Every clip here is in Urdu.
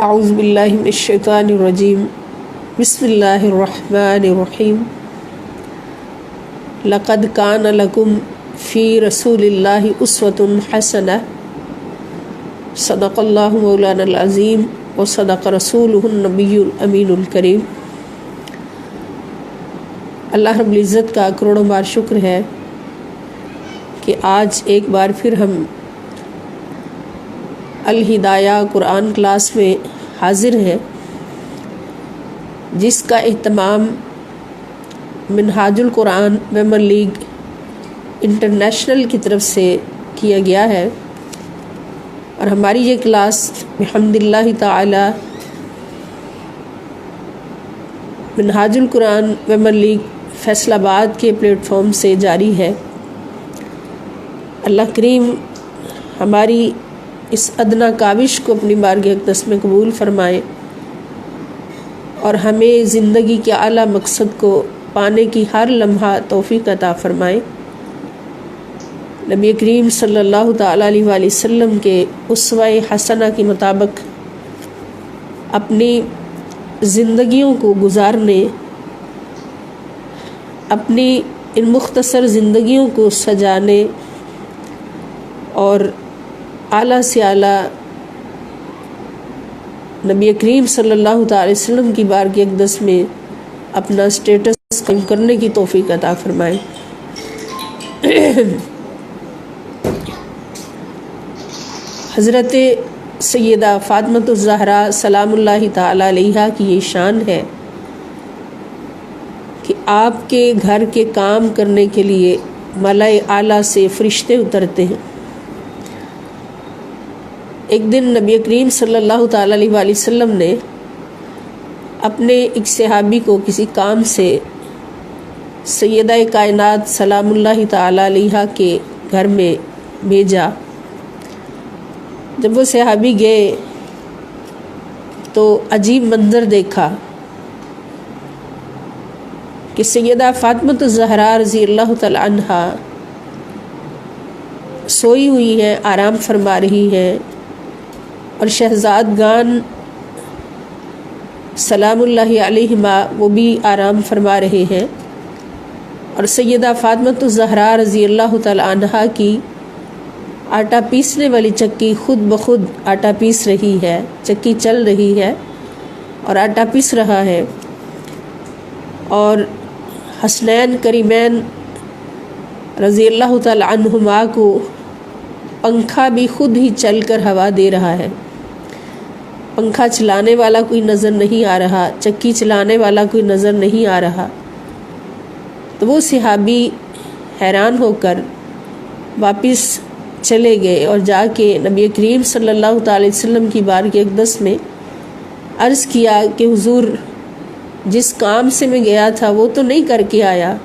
اعوذ باللہ من الشیطان الرجیم بسم اللہ الرحمن الرحیم لقد کان لکم فی رسول اللہ اسوۃ حسنہ صدق اللہ مولانا العظیم وصدق رسولہ النبی الامین الکریم۔ اللہ رب العزت کا کروڑوں بار شکر ہے کہ آج ایک بار پھر ہم الہدایہ قرآن کلاس میں حاضر ہیں، جس کا اہتمام منہاج القرآن ویمن لیگ انٹرنیشنل کی طرف سے کیا گیا ہے، اور ہماری یہ کلاس بحمد اللہ تعالی منہاج القرآن ویمن لیگ فیصل آباد کے پلیٹ فارم سے جاری ہے۔ اللہ کریم ہماری اس ادنا کاوش کو اپنی بارگاہ اقدس میں قبول فرمائے اور ہمیں زندگی کے اعلیٰ مقصد کو پانے کی ہر لمحہ توفیق عطا فرمائے۔ نبی کریم صلی اللہ تعالیٰ علیہ وآلہ وسلم کے اسوہ حسنہ کے مطابق اپنی زندگیوں کو گزارنے، اپنی ان مختصر زندگیوں کو سجانے اور اعلیٰ سے اعلیٰ نبی کریم صلی اللہ تعالی وسلم کی بارگاہ اقدس میں اپنا سٹیٹس قائم کرنے کی توفیق عطا فرمائے۔ حضرت سیدہ فاطمۃ الزہرا سلام اللہ تعالی علیہا کی یہ شان ہے کہ آپ کے گھر کے کام کرنے کے لیے ملائے اعلیٰ سے فرشتے اترتے ہیں۔ ایک دن نبی کریم صلی اللہ تعالیٰ علیہ وآلہ وسلم نے اپنے ایک صحابی کو کسی کام سے سیدہ کائنات سلام اللہ تعالیٰ علیہا کے گھر میں بھیجا۔ جب وہ صحابی گئے تو عجیب منظر دیکھا کہ سیدہ فاطمۃ الزہرا رضی اللہ تعالی عنہا سوئی ہوئی ہیں، آرام فرما رہی ہیں، اور شہزادگان سلام اللہ علیہما وہ بھی آرام فرما رہے ہیں، اور سیدہ فاطمۃ الزہرا رضی اللہ تعالی عنہا کی آٹا پیسنے والی چکی خود بخود آٹا پیس رہی ہے، چکی چل رہی ہے اور آٹا پیس رہا ہے، اور حسنین کریمین رضی اللہ تعالی عنہما کو پنکھا بھی خود ہی چل کر ہوا دے رہا ہے۔ پنکھا چلانے والا کوئی نظر نہیں آ رہا، چکی چلانے والا کوئی نظر نہیں آ رہا۔ تو وہ صحابی حیران ہو کر واپس چلے گئے اور جا کے نبی کریم صلی اللہ تعالی وسلم کی بارگاہ اقدس میں عرض کیا کہ حضور، جس کام سے میں گیا تھا وہ تو نہیں کر کے آیا،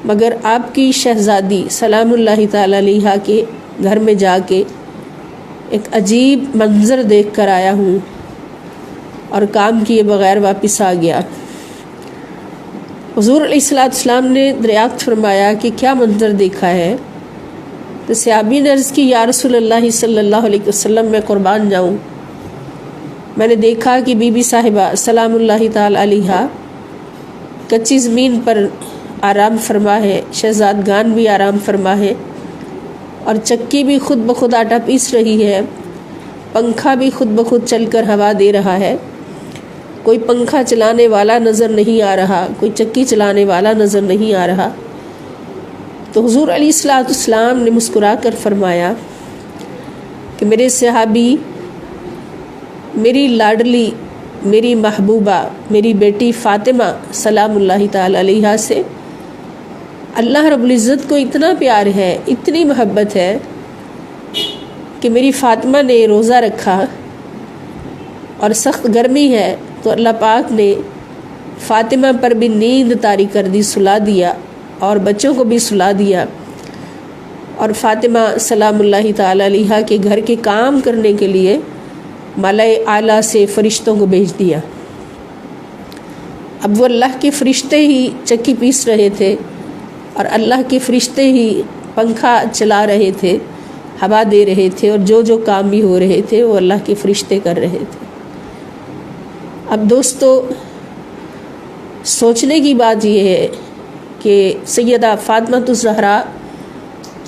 مگر آپ کی شہزادی سلام اللہ تعالی علیہا کے گھر میں جا کے ایک عجیب منظر دیکھ کر آیا ہوں، اور کام کیے بغیر واپس آ گیا۔ حضور علیہ السلام نے دریافت فرمایا کہ کیا منظر دیکھا ہے؟ تو صحابی نے عرض کی، یا رسول اللہ صلی اللہ علیہ وسلم، میں قربان جاؤں، میں نے دیکھا کہ بی بی صاحبہ سلام اللہ تعالی علیہا کچی زمین پر آرام فرما ہے، شہزادگان بھی آرام فرما ہے، اور چکی بھی خود بخود آٹا پیس رہی ہے، پنکھا بھی خود بخود چل کر ہوا دے رہا ہے، کوئی پنکھا چلانے والا نظر نہیں آ رہا، کوئی چکی چلانے والا نظر نہیں آ رہا۔ تو حضور علیہ السلام نے مسکرا کر فرمایا کہ میرے صحابی، میری لاڈلی، میری محبوبہ، میری بیٹی فاطمہ سلام اللہ تعالی علیہا سے اللہ رب العزت کو اتنا پیار ہے، اتنی محبت ہے کہ میری فاطمہ نے روزہ رکھا اور سخت گرمی ہے تو اللہ پاک نے فاطمہ پر بھی نیند طاری کر دی، سلا دیا، اور بچوں کو بھی سلا دیا، اور فاطمہ سلام اللہ تعالی علیہا کے گھر کے کام کرنے کے لیے ملائے اعلیٰ سے فرشتوں کو بھیج دیا۔ اب وہ اللہ کے فرشتے ہی چکی پیس رہے تھے، اور اللہ کے فرشتے ہی پنکھا چلا رہے تھے، ہوا دے رہے تھے، اور جو کام بھی ہو رہے تھے وہ اللہ کے فرشتے کر رہے تھے۔ اب دوستو سوچنے کی بات یہ ہے کہ سیدہ فاطمہ الزہرا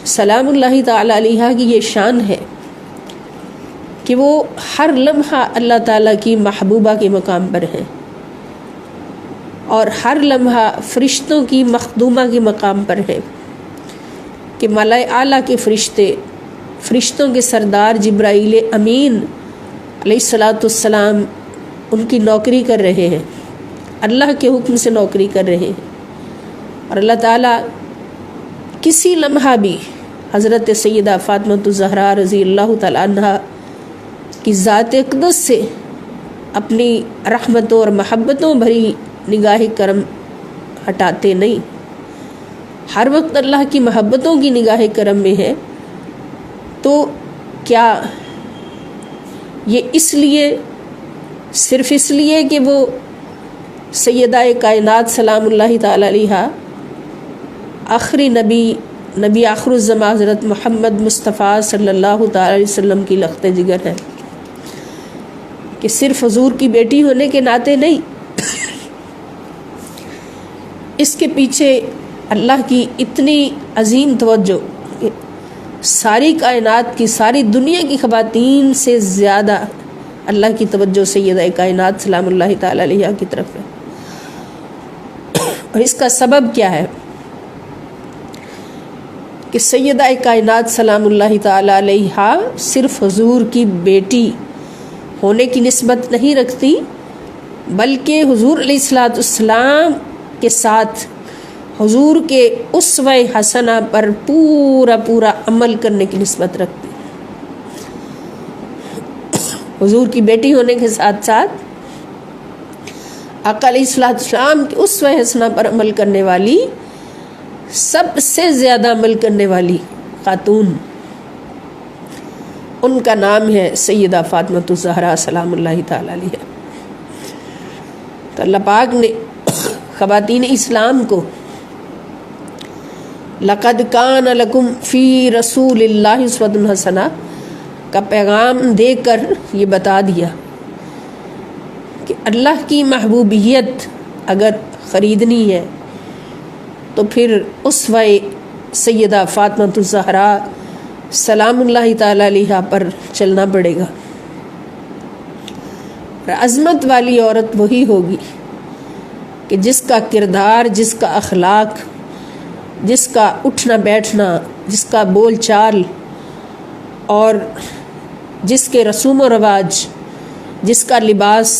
سلام اللہ تعالی علیہا کی یہ شان ہے کہ وہ ہر لمحہ اللہ تعالیٰ کی محبوبہ کے مقام پر ہیں اور ہر لمحہ فرشتوں کی مخدومہ کے مقام پر ہیں کہ ملائے اعلیٰ کے فرشتوں کے سردار جبرائیل امین علیہ الصلاۃ والسلام ان کی نوکری کر رہے ہیں، اللہ کے حکم سے نوکری کر رہے ہیں، اور اللہ تعالیٰ کسی لمحہ بھی حضرت سیدہ فاطمہ الزہرا رضی اللہ تعالیٰ عنہا کی ذات اقدس سے اپنی رحمتوں اور محبتوں بھری نگاہ کرم ہٹاتے نہیں، ہر وقت اللہ کی محبتوں کی نگاہ کرم میں ہے۔ تو کیا یہ صرف اس لیے کہ وہ سیدہ کائنات سلام اللہ تعالی علیہا آخری نبی آخر الزمان حضرت محمد مصطفیٰ صلی اللہ تعالی علیہ وسلم کی لخت جگر ہے کہ صرف حضور کی بیٹی ہونے کے ناطے نہیں، اس کے پیچھے اللہ کی اتنی عظیم توجہ، ساری کائنات کی، ساری دنیا کی خواتین سے زیادہ اللہ کی توجہ سیدہ کائنات سلام اللہ تعالی علیہ کی طرف ہے۔ اور اس کا سبب کیا ہے کہ سیدہ کائنات سلام اللہ تعالی علیہ صرف حضور کی بیٹی ہونے کی نسبت نہیں رکھتی، بلکہ حضور علیہ الصلوۃ والسلام کے ساتھ حضور کے اسوہ حسنہ پر پورا عمل کرنے کی نسبت رکھتی، حضور کی بیٹی ہونے کے ساتھ ساتھ آقا علیہ الصلوۃ والسلام کے اسوہ حسنہ پر عمل کرنے والی، سب سے زیادہ عمل کرنے والی خاتون، ان کا نام ہے سیدہ فاطمہ الزہرا سلام اللہ تعالی علیہا۔ تو اللہ پاک نے خواتین اسلام کو لقد کان لکم فی رسول اللہ اسوۃ حسنہ کا پیغام دے کر یہ بتا دیا کہ اللہ کی محبوبیت اگر خریدنی ہے تو پھر اسوہ سیدہ فاطمہ الزہرا سلام اللہ تعالی علیہا پر چلنا پڑے گا۔ عظمت والی عورت وہی ہوگی کہ جس کا کردار، جس کا اخلاق، جس کا اٹھنا بیٹھنا، جس کا بول چال اور جس کے رسوم و رواج، جس کا لباس،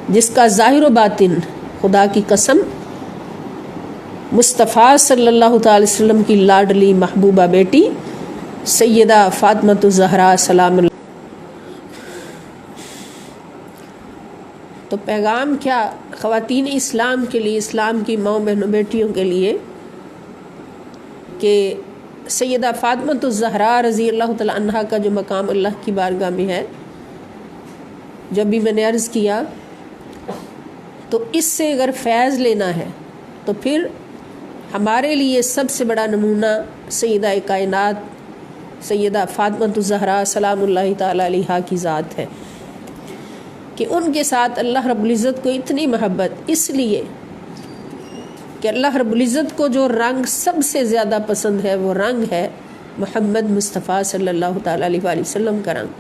جس کا ظاہر و باطن، خدا کی قسم مصطفیٰ صلی اللہ تعالی وسلم کی لاڈلی محبوبہ بیٹی سیدہ فاطمہ الزہرا سلام اللہ۔ تو پیغام کیا خواتین اسلام کے لیے، اسلام کی ماؤں بہنوں بیٹیوں کے لیے، کہ سیدہ فاطمہ الزہرا رضی اللہ تعالی عنہا کا جو مقام اللہ کی بارگاہ میں ہے، جب بھی میں نے عرض کیا، تو اس سے اگر فیض لینا ہے تو پھر ہمارے لیے سب سے بڑا نمونہ سیدہ کائنات سیدہ فاطمہ الزہرا سلام اللہ تعالی علیہا کی ذات ہے کہ ان کے ساتھ اللہ رب العزت کو اتنی محبت، اس لیے کہ اللہ رب العزت کو جو رنگ سب سے زیادہ پسند ہے وہ رنگ ہے محمد مصطفیٰ صلی اللہ تعالی علیہ وآلہ وسلم کا رنگ،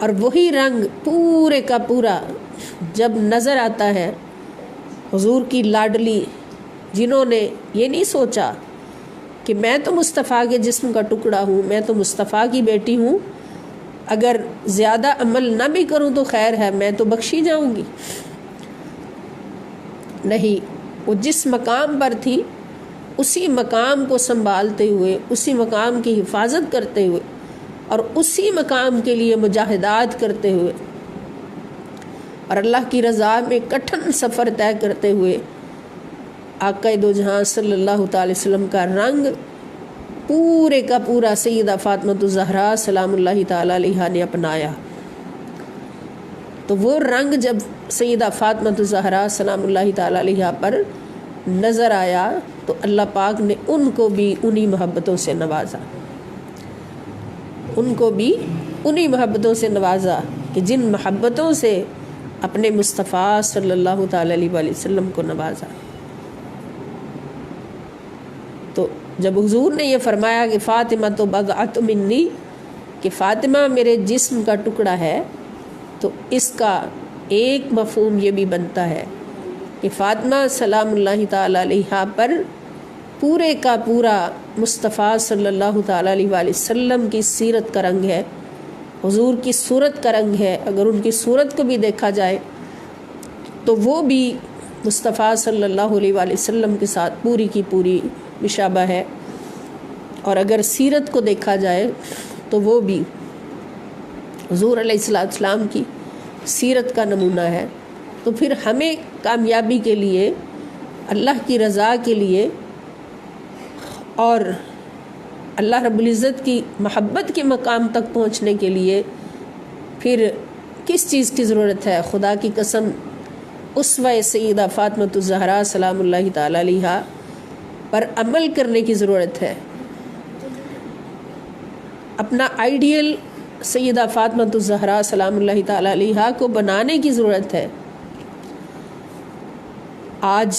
اور وہی رنگ پورے کا پورا جب نظر آتا ہے حضور کی لاڈلی، جنہوں نے یہ نہیں سوچا کہ میں تو مصطفیٰ کے جسم کا ٹکڑا ہوں، میں تو مصطفیٰ کی بیٹی ہوں، اگر زیادہ عمل نہ بھی کروں تو خیر ہے، میں تو بخشی جاؤں گی، نہیں، وہ جس مقام پر تھی اسی مقام کو سنبھالتے ہوئے، اسی مقام کی حفاظت کرتے ہوئے اور اسی مقام کے لیے مجاہدات کرتے ہوئے اور اللہ کی رضا میں کٹھن سفر طے کرتے ہوئے آقا دو جہاں صلی اللہ تعالی وسلم کا رنگ پورے کا پورا سیدہ فاطمہ الزہرا سلام اللہ تعالی علیہا نے اپنایا۔ تو وہ رنگ جب سیدہ فاطمہ الزہرا سلام اللہ تعالی علیہا پر نظر آیا تو اللہ پاک نے ان کو بھی انہی محبتوں سے نوازا، ان کو بھی انہی محبتوں سے نوازا کہ جن محبتوں سے اپنے مصطفیٰ صلی اللہ تعالی علیہ وآلہ وسلم کو نوازا۔ تو جب حضور نے یہ فرمایا کہ فاطمہ تو بضعۃ منی، کہ فاطمہ میرے جسم کا ٹکڑا ہے، تو اس کا ایک مفہوم یہ بھی بنتا ہے کہ فاطمہ سلام اللہ تعالی علیہا پر پورے کا پورا مصطفیٰ صلی اللہ تعالی علیہ وآلہ وسلم کی سیرت کا رنگ ہے، حضور کی صورت کا رنگ ہے۔ اگر ان کی صورت کو بھی دیکھا جائے تو وہ بھی مصطفیٰ صلی اللہ علیہ وآلہ وسلم کے ساتھ پوری کی پوری مشابہ ہے، اور اگر سیرت کو دیکھا جائے تو وہ بھی حضور علیہ السلام کی سیرت کا نمونہ ہے۔ تو پھر ہمیں کامیابی کے لیے، اللہ کی رضا کے لیے اور اللہ رب العزت کی محبت کے مقام تک پہنچنے کے لیے پھر کس چیز کی ضرورت ہے؟ خدا کی قسم اسوہ سیدہ فاطمۃ الزہرا سلام اللہ تعالی علیہا پر عمل کرنے کی ضرورت ہے۔ اپنا آئیڈیل سیدہ فاطمۃ الزہرا سلام اللہ تعالی علیہا کو بنانے کی ضرورت ہے۔ آج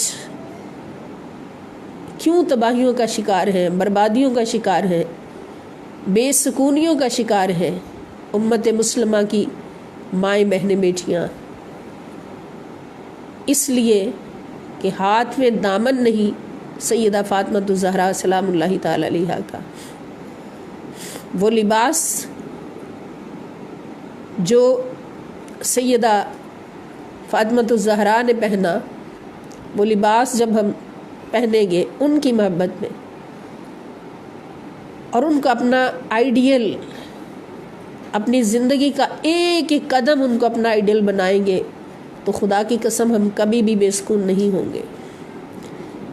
کیوں تباہیوں کا شکار ہیں، بربادیوں کا شکار ہیں، بے سکونیوں کا شکار ہیں امت مسلمہ کی مائیں بہنیں بیٹیاں؟ اس لیے کہ ہاتھ میں دامن نہیں سیدہ فاطمۃ الزہرا سلام اللہ تعالی علیہا کا۔ وہ لباس جو سیدہ فاطمۃ الزہرا نے پہنا، وہ لباس جب ہم پہنیں گے ان کی محبت میں، اور ان کا اپنا آئیڈیل، اپنی زندگی کا ایک ایک قدم ان کو اپنا آئیڈیل بنائیں گے، تو خدا کی قسم ہم کبھی بھی بے سکون نہیں ہوں گے۔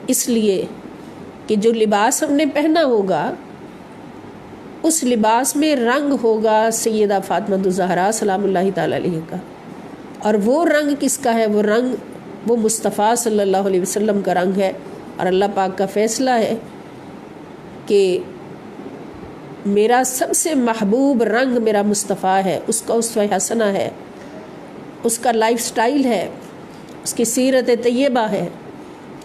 اس لیے کہ جو لباس ہم نے پہنا ہوگا اس لباس میں رنگ ہوگا سیدہ فاطمۃ الزہرا سلام اللہ تعالی علیہ کا، اور وہ رنگ کس کا ہے؟ وہ رنگ وہ مصطفیٰ صلی اللہ علیہ وسلم کا رنگ ہے۔ اور اللہ پاک کا فیصلہ ہے کہ میرا سب سے محبوب رنگ میرا مصطفیٰ ہے، اس کا اسوہ حسنہ ہے، اس کا لائف سٹائل ہے، اس کی سیرت طیبہ ہے۔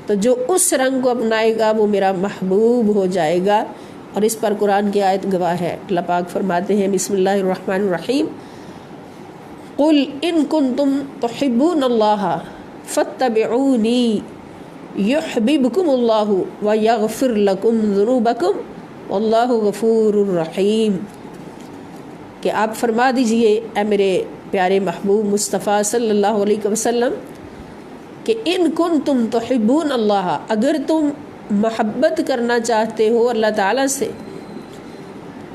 تو جو اس رنگ کو اپنائے گا وہ میرا محبوب ہو جائے گا، اور اس پر قرآن کی آیت گواہ ہے۔ اللہ پاک فرماتے ہیں بسم اللہ الرحمن الرحیم، قل ان کنتم تحبون اللہ فاتبعونی یحببکم اللہ ویغفر لکم ذنوبکم واللہ غفور الرحیم، کہ آپ فرما دیجئے اے میرے پیارے محبوب مصطفیٰ صلی اللہ علیہ وسلم کہ ان کنتم تحبون اللہ، اگر تم محبت کرنا چاہتے ہو اللہ تعالیٰ سے،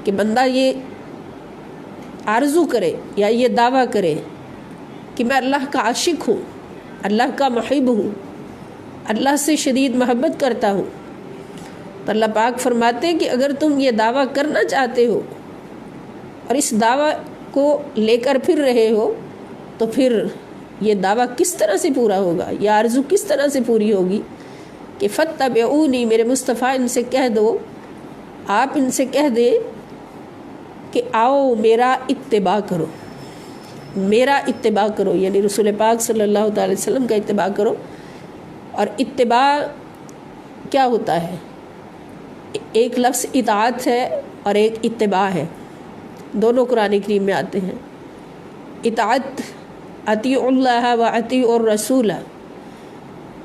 کہ بندہ یہ آرزو کرے یا یہ دعویٰ کرے کہ میں اللہ کا عاشق ہوں، اللہ کا محب ہوں، اللہ سے شدید محبت کرتا ہوں، تو اللہ پاک فرماتے ہیں کہ اگر تم یہ دعویٰ کرنا چاہتے ہو اور اس دعویٰ کو لے کر پھر رہے ہو، تو پھر یہ دعویٰ کس طرح سے پورا ہوگا، یہ آرزو کس طرح سے پوری ہوگی؟ کہ فاتبعونی، میرے مصطفیٰ ان سے کہہ دو، آپ ان سے کہہ دیں کہ آؤ میرا اتباع کرو، میرا اتباع کرو، یعنی رسول پاک صلی اللہ تعالی وسلم کا اتباع کرو۔ اور اتباع کیا ہوتا ہے؟ ایک لفظ اطاعت ہے اور ایک اتباع ہے، دونوں قرآن کریم میں آتے ہیں۔ اطاعت اطیعوا اللہ و اطیعوا الرسول،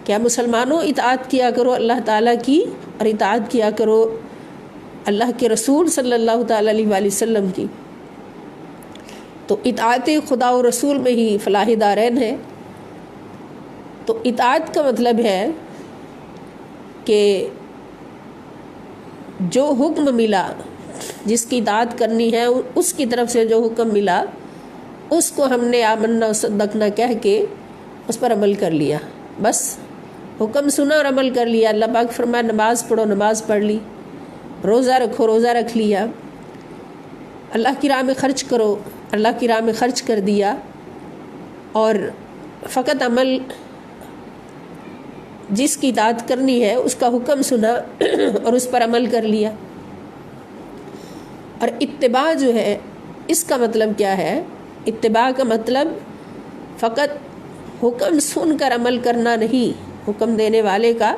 کیا مسلمانوں اطاعت کیا کرو اللہ تعالیٰ کی، اور اطاعت کیا کرو اللہ کے رسول صلی اللہ تعالی علیہ وآلہ وسلم کی۔ تو اطاعت خدا و رسول میں ہی فلاح دارین ہے۔ تو اطاعت کا مطلب ہے کہ جو حکم ملا، جس کی اطاعت کرنی ہے، اس کی طرف سے جو حکم ملا اس کو ہم نے آمنا و صدقنا کہہ کے اس پر عمل کر لیا، بس حکم سنا اور عمل کر لیا۔ اللہ پاک فرمایا نماز پڑھو، نماز پڑھ لی، روزہ رکھو، روزہ رکھ لیا، اللہ کی راہ میں خرچ کرو، اللہ کی راہ میں خرچ کر دیا، اور فقط عمل جس کی اطاعت کرنی ہے اس کا حکم سنا اور اس پر عمل کر لیا۔ اور اتباع جو ہے اس کا مطلب کیا ہے؟ اتباع کا مطلب فقط حکم سن کر عمل کرنا نہیں، حکم دینے والے کا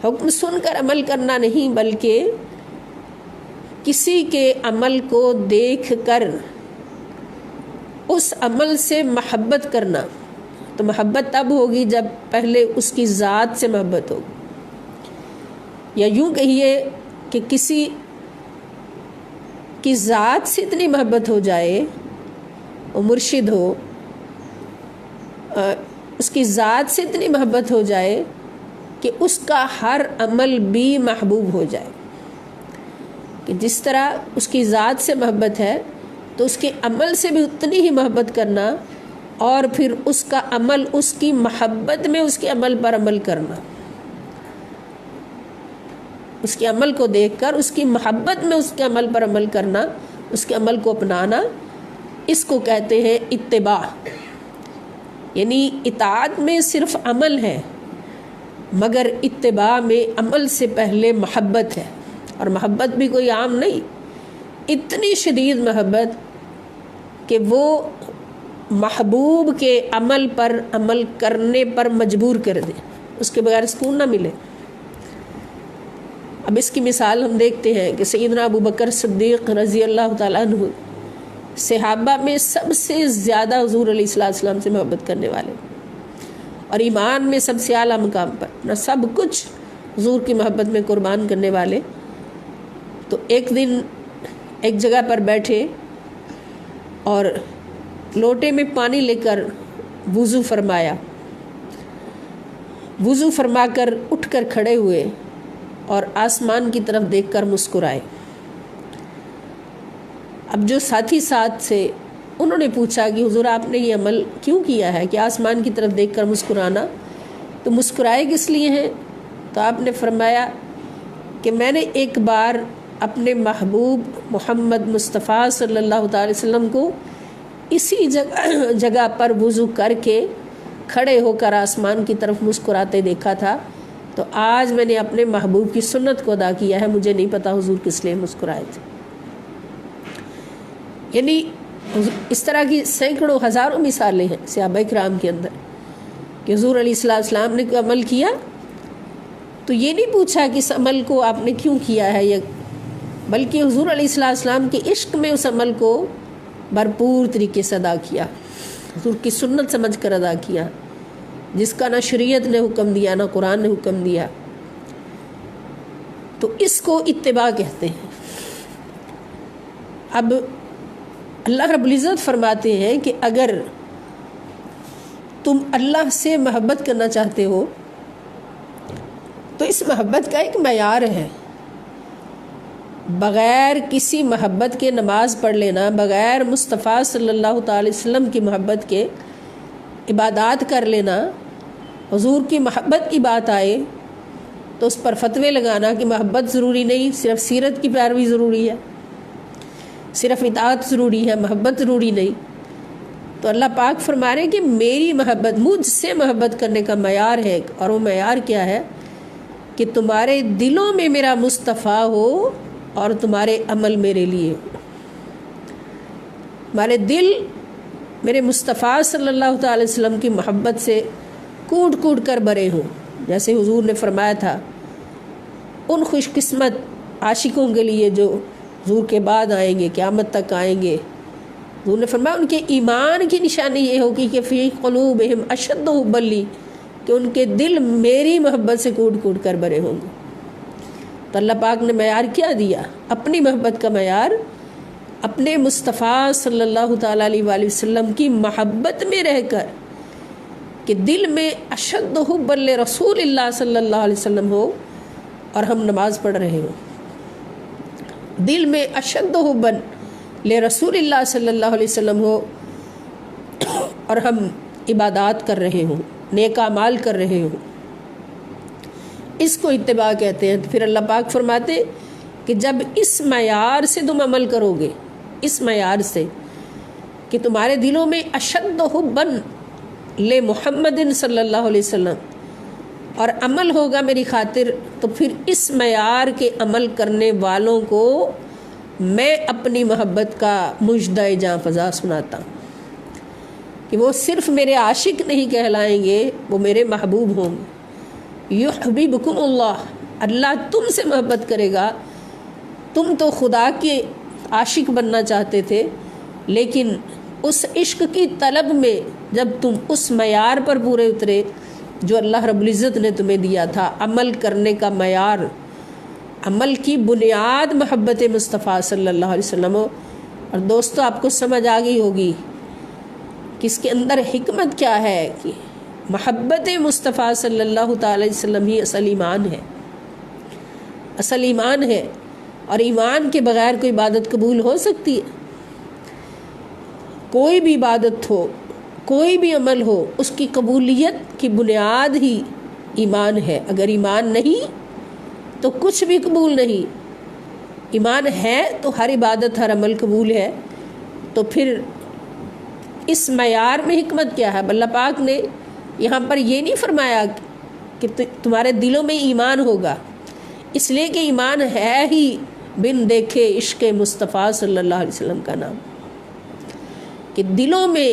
حکم سن کر عمل کرنا نہیں، بلکہ کسی کے عمل کو دیکھ کر اس عمل سے محبت کرنا۔ تو محبت تب ہوگی جب پہلے اس کی ذات سے محبت ہوگی، یا یوں کہیے کہ کسی کی ذات سے اتنی محبت ہو جائے، وہ مرشد ہو، اس کی ذات سے اتنی محبت ہو جائے کہ اس کا ہر عمل بھی محبوب ہو جائے، کہ جس طرح اس کی ذات سے محبت ہے تو اس کے عمل سے بھی اتنی ہی محبت کرنا، اور پھر اس کا عمل اس کی محبت میں اس کے عمل پر عمل کرنا، اس کے عمل کو دیکھ کر اس کی محبت میں اس کے عمل پر عمل کرنا، اس کے عمل کو اپنانا، اس کو کہتے ہیں اتباع۔ یعنی اطاعت میں صرف عمل ہے، مگر اتباع میں عمل سے پہلے محبت ہے، اور محبت بھی کوئی عام نہیں، اتنی شدید محبت کہ وہ محبوب کے عمل پر عمل کرنے پر مجبور کر دے، اس کے بغیر سکون نہ ملے۔ اب اس کی مثال ہم دیکھتے ہیں کہ سیدنا ابو بکر صدیق رضی اللہ تعالیٰ عنہ صحابہ میں سب سے زیادہ حضور علیہ السلام سے محبت کرنے والے، اور ایمان میں سب سے اعلیٰ مقام پر اپنا سب کچھ حضور کی محبت میں قربان کرنے والے۔ تو ایک دن ایک جگہ پر بیٹھے اور لوٹے میں پانی لے کر وضو فرمایا، وضو فرما کر اٹھ کر کھڑے ہوئے اور آسمان کی طرف دیکھ کر مسکرائے۔ اب جو ساتھی ساتھ سے انہوں نے پوچھا کہ حضور آپ نے یہ عمل کیوں کیا ہے کہ آسمان کی طرف دیکھ کر مسکرانا، تو مسکرائے کس لیے ہیں؟ تو آپ نے فرمایا کہ میں نے ایک بار اپنے محبوب محمد مصطفیٰ صلی اللہ تعالی وسلم کو اسی جگہ پر وضو کر کے کھڑے ہو کر آسمان کی طرف مسکراتے دیکھا تھا، تو آج میں نے اپنے محبوب کی سنت کو ادا کیا ہے، مجھے نہیں پتا حضور کس لیے مسکرائے تھے۔ یعنی اس طرح کی سینکڑوں ہزاروں مثالیں ہیں صحابہ کرام کے اندر کہ حضور علیہ السلام نے کوئی عمل کیا تو یہ نہیں پوچھا کہ اس عمل کو آپ نے کیوں کیا ہے، بلکہ حضور علیہ السلام کے عشق میں اس عمل کو بھرپور طریقے سے ادا کیا، حضور کی سنت سمجھ کر ادا کیا، جس کا نہ شریعت نے حکم دیا نہ قرآن نے حکم دیا۔ تو اس کو اتباع کہتے ہیں۔ اب اللہ رب العزت فرماتے ہیں کہ اگر تم اللہ سے محبت کرنا چاہتے ہو تو اس محبت کا ایک معیار ہے، بغیر کسی محبت کے نماز پڑھ لینا، بغیر مصطفیٰ صلی اللہ تعالی وسلم کی محبت کے عبادات کر لینا، حضور کی محبت کی بات آئے تو اس پر فتوے لگانا کہ محبت ضروری نہیں، صرف سیرت کی پیروی ضروری ہے، صرف اطاعت ضروری ہے، محبت ضروری نہیں۔ تو اللہ پاک فرما رہے ہیں کہ میری محبت، مجھ سے محبت کرنے کا معیار ہے، اور وہ معیار کیا ہے کہ تمہارے دلوں میں میرا مصطفیٰ ہو اور تمہارے عمل میرے لیے ہو، تمہارے دل میرے مصطفیٰ صلی اللہ تعالی وسلم کی محبت سے کوٹ کوٹ کر بھرے ہوں، جیسے حضور نے فرمایا تھا ان خوش قسمت عاشقوں کے لیے جو حضور کے بعد آئیں گے، قیامت تک آئیں گے، حضور نے فرمایا ان کے ایمان کی نشانی یہ ہوگی کہ فی قلوبہم اشد حبا لی، کہ ان کے دل میری محبت سے کوٹ کوٹ کر بھرے ہوں گے۔ تو اللہ پاک نے معیار کیا دیا؟ اپنی محبت کا معیار اپنے مصطفیٰ صلی اللہ تعالیٰ علیہ وآلہ وسلم کی محبت میں رہ کر، کہ دل میں اشد حب لرسول اللہ صلی اللہ علیہ وسلم ہو اور ہم نماز پڑھ رہے ہوں، دل میں اشد حب لرسول اللہ صلی اللہ علیہ وسلم ہو اور ہم عبادات کر رہے ہوں، نیک اعمال کر رہے ہوں، اس کو اتباع کہتے ہیں۔ پھر اللہ پاک فرماتے کہ جب اس معیار سے تم عمل کرو گے، اس معیار سے کہ تمہارے دلوں میں اشد حبا لمحمد صلی اللہ علیہ وسلم اور عمل ہوگا میری خاطر، تو پھر اس معیار کے عمل کرنے والوں کو میں اپنی محبت کا مژدہ جاں فضا سناتا ہوں۔ کہ وہ صرف میرے عاشق نہیں کہلائیں گے، وہ میرے محبوب ہوں گے۔ یحببکم اللہ، اللہ تم سے محبت کرے گا۔ تم تو خدا کے عاشق بننا چاہتے تھے، لیکن اس عشق کی طلب میں جب تم اس معیار پر پورے اترے جو اللہ رب العزت نے تمہیں دیا تھا، عمل کرنے کا معیار، عمل کی بنیاد محبت مصطفیٰ صلی اللہ علیہ وسلم ہو۔ اور دوستو آپ کو سمجھ آ گئی ہوگی کہ اس کے اندر حکمت کیا ہے، کہ محبت مصطفیٰ صلی اللہ تعالی علیہ وسلم ہی اصل ایمان ہے، اصل ایمان ہے۔ اور ایمان کے بغیر کوئی عبادت قبول ہو سکتی ہے؟ کوئی بھی عبادت ہو، کوئی بھی عمل ہو، اس کی قبولیت کی بنیاد ہی ایمان ہے۔ اگر ایمان نہیں تو کچھ بھی قبول نہیں۔ ایمان ہے تو ہر عبادت، ہر عمل قبول ہے۔ تو پھر اس معیار میں حکمت کیا ہے؟ اللہ پاک نے یہاں پر یہ نہیں فرمایا کہ تمہارے دلوں میں ایمان ہوگا، اس لیے کہ ایمان ہے ہی بن دیکھے عشق مصطفیٰ صلی اللہ علیہ وسلم کا نام، کہ دلوں میں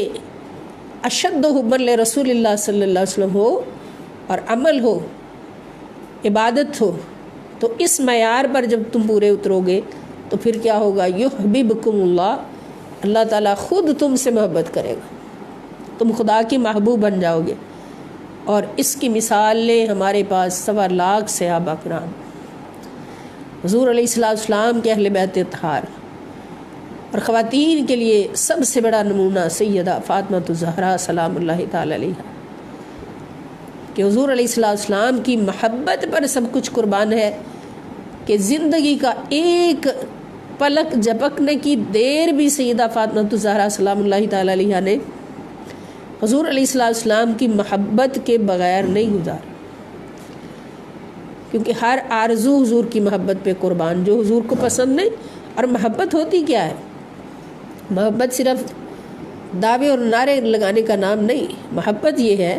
اشد حبا لرسول اللہ صلی اللہ علیہ وسلم ہو اور عمل ہو، عبادت ہو۔ تو اس معیار پر جب تم پورے اترو گے تو پھر کیا ہوگا؟ یحببکم اللہ، اللہ تعالیٰ خود تم سے محبت کرے گا، تم خدا کی محبوب بن جاؤ گے۔ اور اس کی مثالیں ہمارے پاس 1.25 لاکھ صحابہ کرام، حضور علیہ السلام کے اہل بیت اطہار، اور خواتین کے لیے سب سے بڑا نمونہ سیدہ فاطمہ الزہرا سلام اللہ تعالی علیہا، کہ حضور علیہ السلام کی محبت پر سب کچھ قربان ہے، کہ زندگی کا ایک پلک جھپکنے کی دیر بھی سیدہ فاطمہ الزہرا سلام اللہ تعالی علیہا نے حضور علیہ السلام کی محبت کے بغیر نہیں گزارا، کیونکہ ہر آرزو حضور کی محبت پہ قربان، جو حضور کو پسند نہیں۔ اور محبت ہوتی کیا ہے؟ محبت صرف دعوے اور نعرے لگانے کا نام نہیں۔ محبت یہ ہے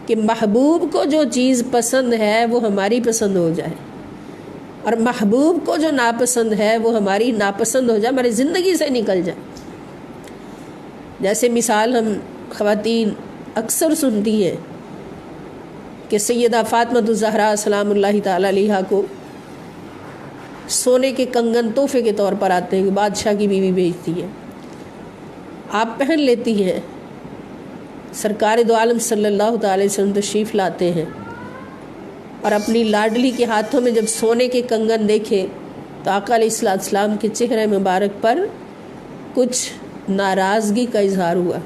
کہ محبوب کو جو چیز پسند ہے وہ ہماری پسند ہو جائے، اور محبوب کو جو ناپسند ہے وہ ہماری ناپسند ہو جائے، ہماری زندگی سے نکل جائے۔ جیسے مثال ہم خواتین اکثر سنتی ہیں کہ سیدہ فاطمہ الزہرا سلام اللہ تعالی علیہا کو سونے کے کنگن تحفے کے طور پر آتے ہیں، کہ بادشاہ کی بیوی بھیجتی ہے، آپ پہن لیتی ہیں۔ سرکار دو عالم صلی اللہ تعالی وسلم تشریف لاتے ہیں، اور اپنی لاڈلی کے ہاتھوں میں جب سونے کے کنگن دیکھے تو آقا علیہ السلام کے چہرے مبارک پر کچھ ناراضگی کا اظہار ہوا۔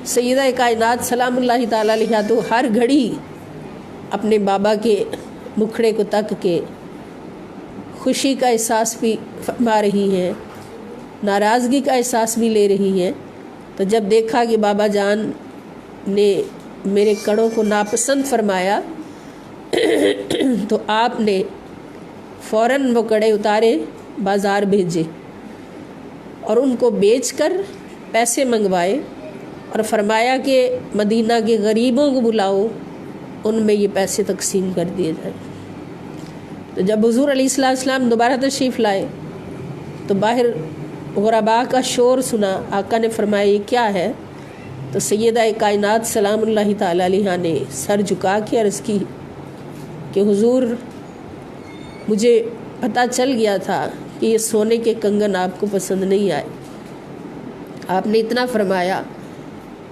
سیدہ کائنات سلام اللہ تعالی علیہا تو ہر گھڑی اپنے بابا کے مکھڑے کو تک کے خوشی کا احساس بھی فرما رہی ہیں، ناراضگی کا احساس بھی لے رہی ہیں۔ تو جب دیکھا کہ بابا جان نے میرے کڑوں کو ناپسند فرمایا تو آپ نے فوراً وہ کڑے اتارے، بازار بھیجے، اور ان کو بیچ کر پیسے منگوائے، اور فرمایا کہ مدینہ کے غریبوں کو بلاؤ، ان میں یہ پیسے تقسیم کر دیے جائیں۔ تو جب حضور علیہ السلام دوبارہ تشریف لائے تو باہر غرباء کا شور سنا۔ آقا نے فرمایا یہ کیا ہے؟ تو سیدہ کائنات سلام اللہ تعالی علیہا نے سر جھکا کے عرض کی کہ حضور، مجھے پتہ چل گیا تھا کہ یہ سونے کے کنگن آپ کو پسند نہیں آئے۔ آپ نے اتنا فرمایا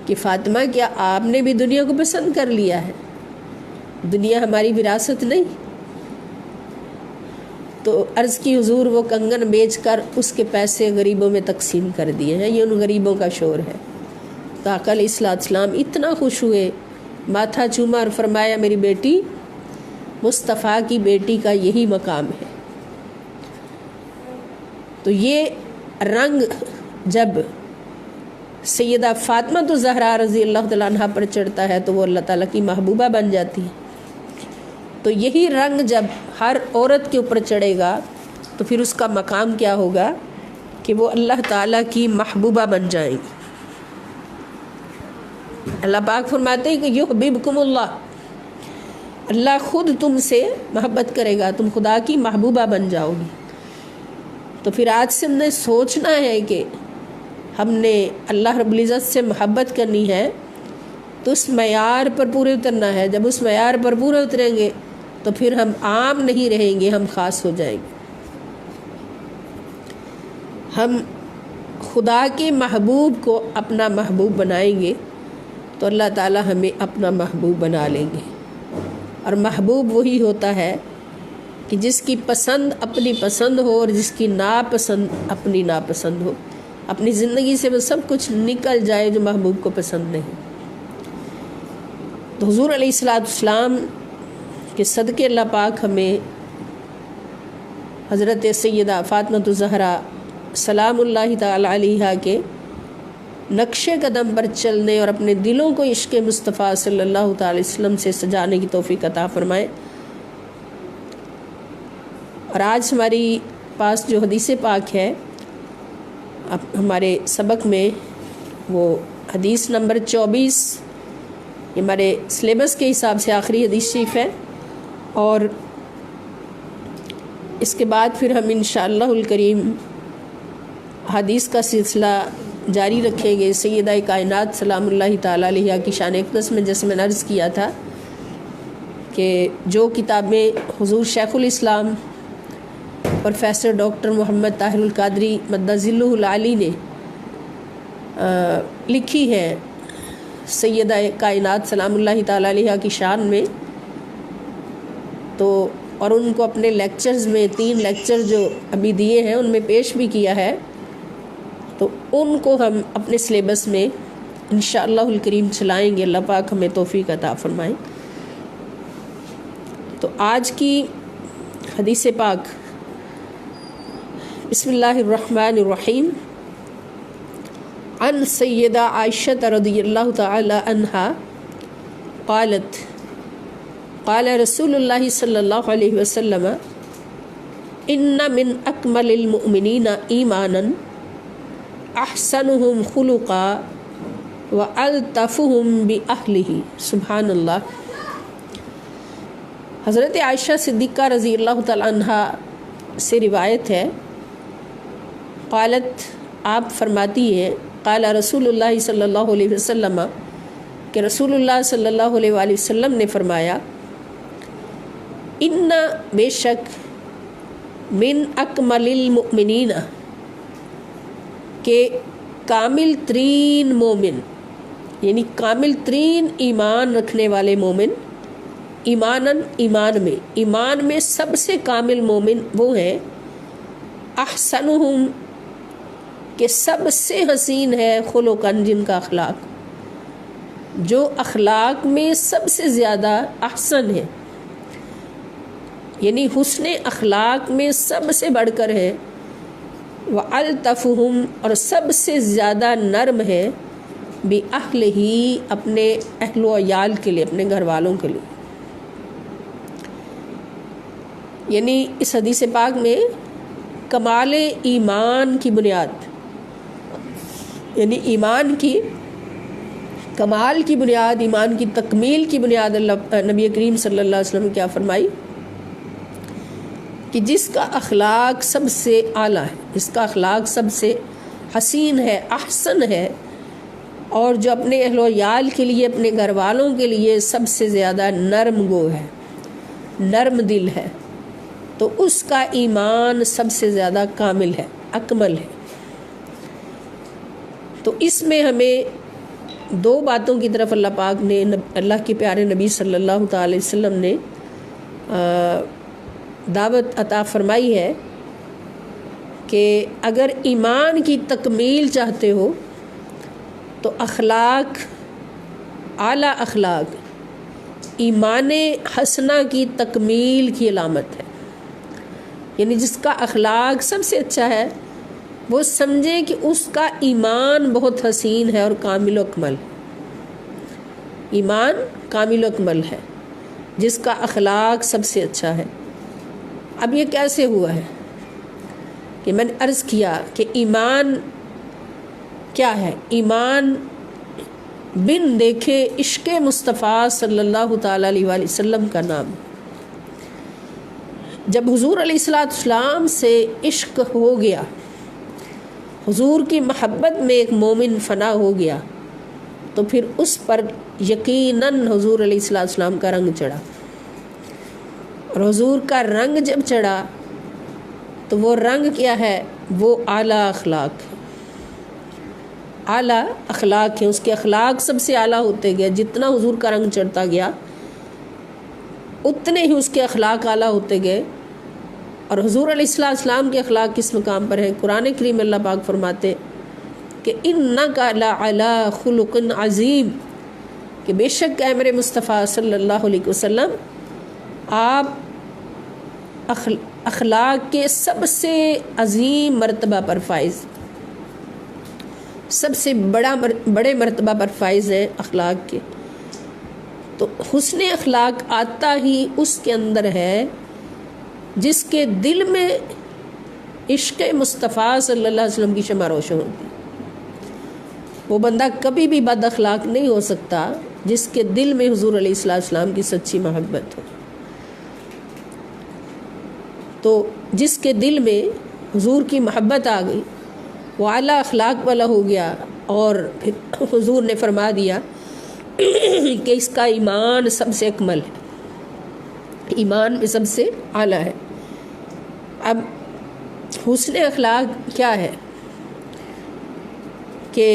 کہ فاطمہ، کیا آپ نے بھی دنیا کو پسند کر لیا ہے؟ دنیا ہماری وراثت نہیں۔ تو عرض کی حضور، وہ کنگن بیچ کر اس کے پیسے غریبوں میں تقسیم کر دیے ہیں، یہ ان غریبوں کا شور ہے۔ تو آقا علیہ السلام اتنا خوش ہوئے، ماتھا چوما اور فرمایا میری بیٹی، مصطفیٰ کی بیٹی کا یہی مقام ہے۔ تو یہ رنگ جب سیدہ فاطمہ الزہرا رضی اللہ تعالیٰ عنہ پر چڑھتا ہے تو وہ اللہ تعالیٰ کی محبوبہ بن جاتی ہے۔ تو یہی رنگ جب ہر عورت کے اوپر چڑھے گا تو پھر اس کا مقام کیا ہوگا کہ وہ اللہ تعالیٰ کی محبوبہ بن جائیں گی۔ اللہ پاک فرماتے ہیں کہ یحببکم اللہ، اللہ خود تم سے محبت کرے گا، تم خدا کی محبوبہ بن جاؤ گی۔ تو پھر آج سے ہم نے سوچنا ہے کہ ہم نے اللہ رب العزت سے محبت کرنی ہے تو اس معیار پر پورے اترنا ہے. جب اس معیار پر پورے اتریں گے تو پھر ہم عام نہیں رہیں گے، ہم خاص ہو جائیں گے. ہم خدا کے محبوب کو اپنا محبوب بنائیں گے تو اللہ تعالی ہمیں اپنا محبوب بنا لیں گے. اور محبوب وہی ہوتا ہے کہ جس کی پسند اپنی پسند ہو اور جس کی ناپسند اپنی ناپسند ہو. اپنی زندگی سے وہ سب کچھ نکل جائے جو محبوب کو پسند نہیں. تو حضور علیہ السلام کے صدقے اللہ پاک ہمیں حضرت سیدہ فاطمہ الزہرا سلام اللہ تعالی علیہا کے نقش قدم پر چلنے اور اپنے دلوں کو عشق مصطفیٰ صلی اللہ تعالی وسلم سے سجانے کی توفیق عطا فرمائے. اور آج ہماری پاس جو حدیث پاک ہے اب ہمارے سبق میں وہ حدیث نمبر 24 یہ ہمارے سلیبس کے حساب سے آخری حدیث شریف ہے. اور اس کے بعد پھر ہم انشاءاللہ الکریم حدیث کا سلسلہ جاری رکھیں گے. سیدہ کائنات سلام اللہ تعالی علیہ کی شان اقدس میں جیسے میں نے عرض کیا تھا کہ جو کتابیں حضور شیخ الاسلام پروفیسر ڈاکٹر محمد طاہر القادری مدہ ظلہ العالی نے لکھی ہے سیدہ کائنات سلام اللہ تعالی علیہ کی شان میں، تو اور ان کو اپنے لیکچرز میں 3 لیکچر جو ابھی دیے ہیں ان میں پیش بھی کیا ہے، تو ان کو ہم اپنے سلیبس میں انشاءاللہ الکریم چلائیں گے. اللہ پاک ہمیں توفیق عطا فرمائیں. تو آج کی حدیث پاک بسم اللہ الرحمن الرحیم. عن سیدہ عائشہ رضی اللہ تعالی عنہا قالت قال رسول اللہ صلی اللہ علیہ وسلم ان من اکمل المؤمنین ایمانا احسنهم خلقا والطفهم باہلہ. سبحان اللہ. حضرت عائشہ صدیقہ رضی اللہ تعالی عنہا سے روایت ہے، قالت آپ فرماتی ہیں قال رسول اللہ صلی اللہ علیہ وسلم کہ رسول اللہ صلی اللہ علیہ وآلہ وسلم نے فرمایا ان بے شک من اکمل المؤمنین کہ کامل ترین مومن یعنی کامل ترین ایمان رکھنے والے مومن، ایمان میں سب سے کامل مومن وہ ہیں احسنہم کہ سب سے حسین ہے خلقاً جن کا اخلاق، جو اخلاق میں سب سے زیادہ احسن ہے یعنی حسن اخلاق میں سب سے بڑھ کر ہے. وَأَلْطَفُهُمْ اور سب سے زیادہ نرم ہے بِأَهْلِهِ اپنے اہل و عیال کے لیے، اپنے گھر والوں کے لیے. یعنی اس حدیث پاک میں کمال ایمان کی بنیاد یعنی ایمان کی کمال کی بنیاد، ایمان کی تکمیل کی بنیاد نبی کریم صلی اللہ علیہ وسلم کیا فرمائی کہ جس کا اخلاق سب سے اعلیٰ ہے، جس کا اخلاق سب سے حسین ہے، احسن ہے، اور جو اپنے اہل و عیال کے لیے، اپنے گھر والوں کے لیے سب سے زیادہ نرم گو ہے، نرم دل ہے، تو اس کا ایمان سب سے زیادہ کامل ہے، اکمل ہے. تو اس میں ہمیں 2 باتوں کی طرف اللہ پاک نے، اللہ کے پیارے نبی صلی اللہ تعالی وسلم نے دعوت عطا فرمائی ہے کہ اگر ایمان کی تکمیل چاہتے ہو تو اخلاق، اعلیٰ اخلاق ایمان حسنہ کی تکمیل کی علامت ہے. یعنی جس کا اخلاق سب سے اچھا ہے وہ سمجھے کہ اس کا ایمان بہت حسین ہے اور کامل و اکمل. ایمان کامل و اکمل ہے جس کا اخلاق سب سے اچھا ہے. اب یہ کیسے ہوا ہے کہ میں نے عرض کیا کہ ایمان کیا ہے؟ ایمان بن دیکھے عشق مصطفیٰ صلی اللہ تعالی علیہ وآلہ وسلم کا نام. جب حضور علیہ السلام سے عشق ہو گیا، حضور کی محبت میں ایک مومن فنا ہو گیا تو پھر اس پر یقیناً حضور علیہ السلام کا رنگ چڑھا، اور حضور کا رنگ جب چڑھا تو وہ رنگ کیا ہے؟ وہ اعلیٰ اخلاق ہے، اعلیٰ اخلاق ہے، اس کے اخلاق سب سے اعلیٰ ہوتے گئے، جتنا حضور کا رنگ چڑھتا گیا اتنے ہی اس کے اخلاق اعلیٰ ہوتے گئے۔ اور حضور علیہ السلام کے اخلاق کس مقام پر ہیں؟ قرآن کریم اللہ پاک فرماتے کہ اِنَّكَ لَعَلَىٰ خُلُقٍ عَظِيمٍ، کہ بے شک اے میرے مصطفیٰ صلی اللہ علیہ وسلم آپ اخلاق کے سب سے عظیم مرتبہ پر فائز، سب سے بڑے مرتبہ پر فائز ہیں اخلاق کے۔ تو حسن اخلاق آتا ہی اس کے اندر ہے جس کے دل میں عشق مصطفیٰ صلی اللہ علیہ وسلم کی شمع روشن ہوتی، وہ بندہ کبھی بھی بد اخلاق نہیں ہو سکتا جس کے دل میں حضور علیہ السلام کی سچی محبت ہو۔ تو جس کے دل میں حضور کی محبت آ گئی وہ اعلیٰ اخلاق والا ہو گیا، اور پھر حضور نے فرما دیا کہ اس کا ایمان سب سے اکمل ہے، ایمان میں سب سے اعلیٰ ہے۔ اب حسن اخلاق کیا ہے کہ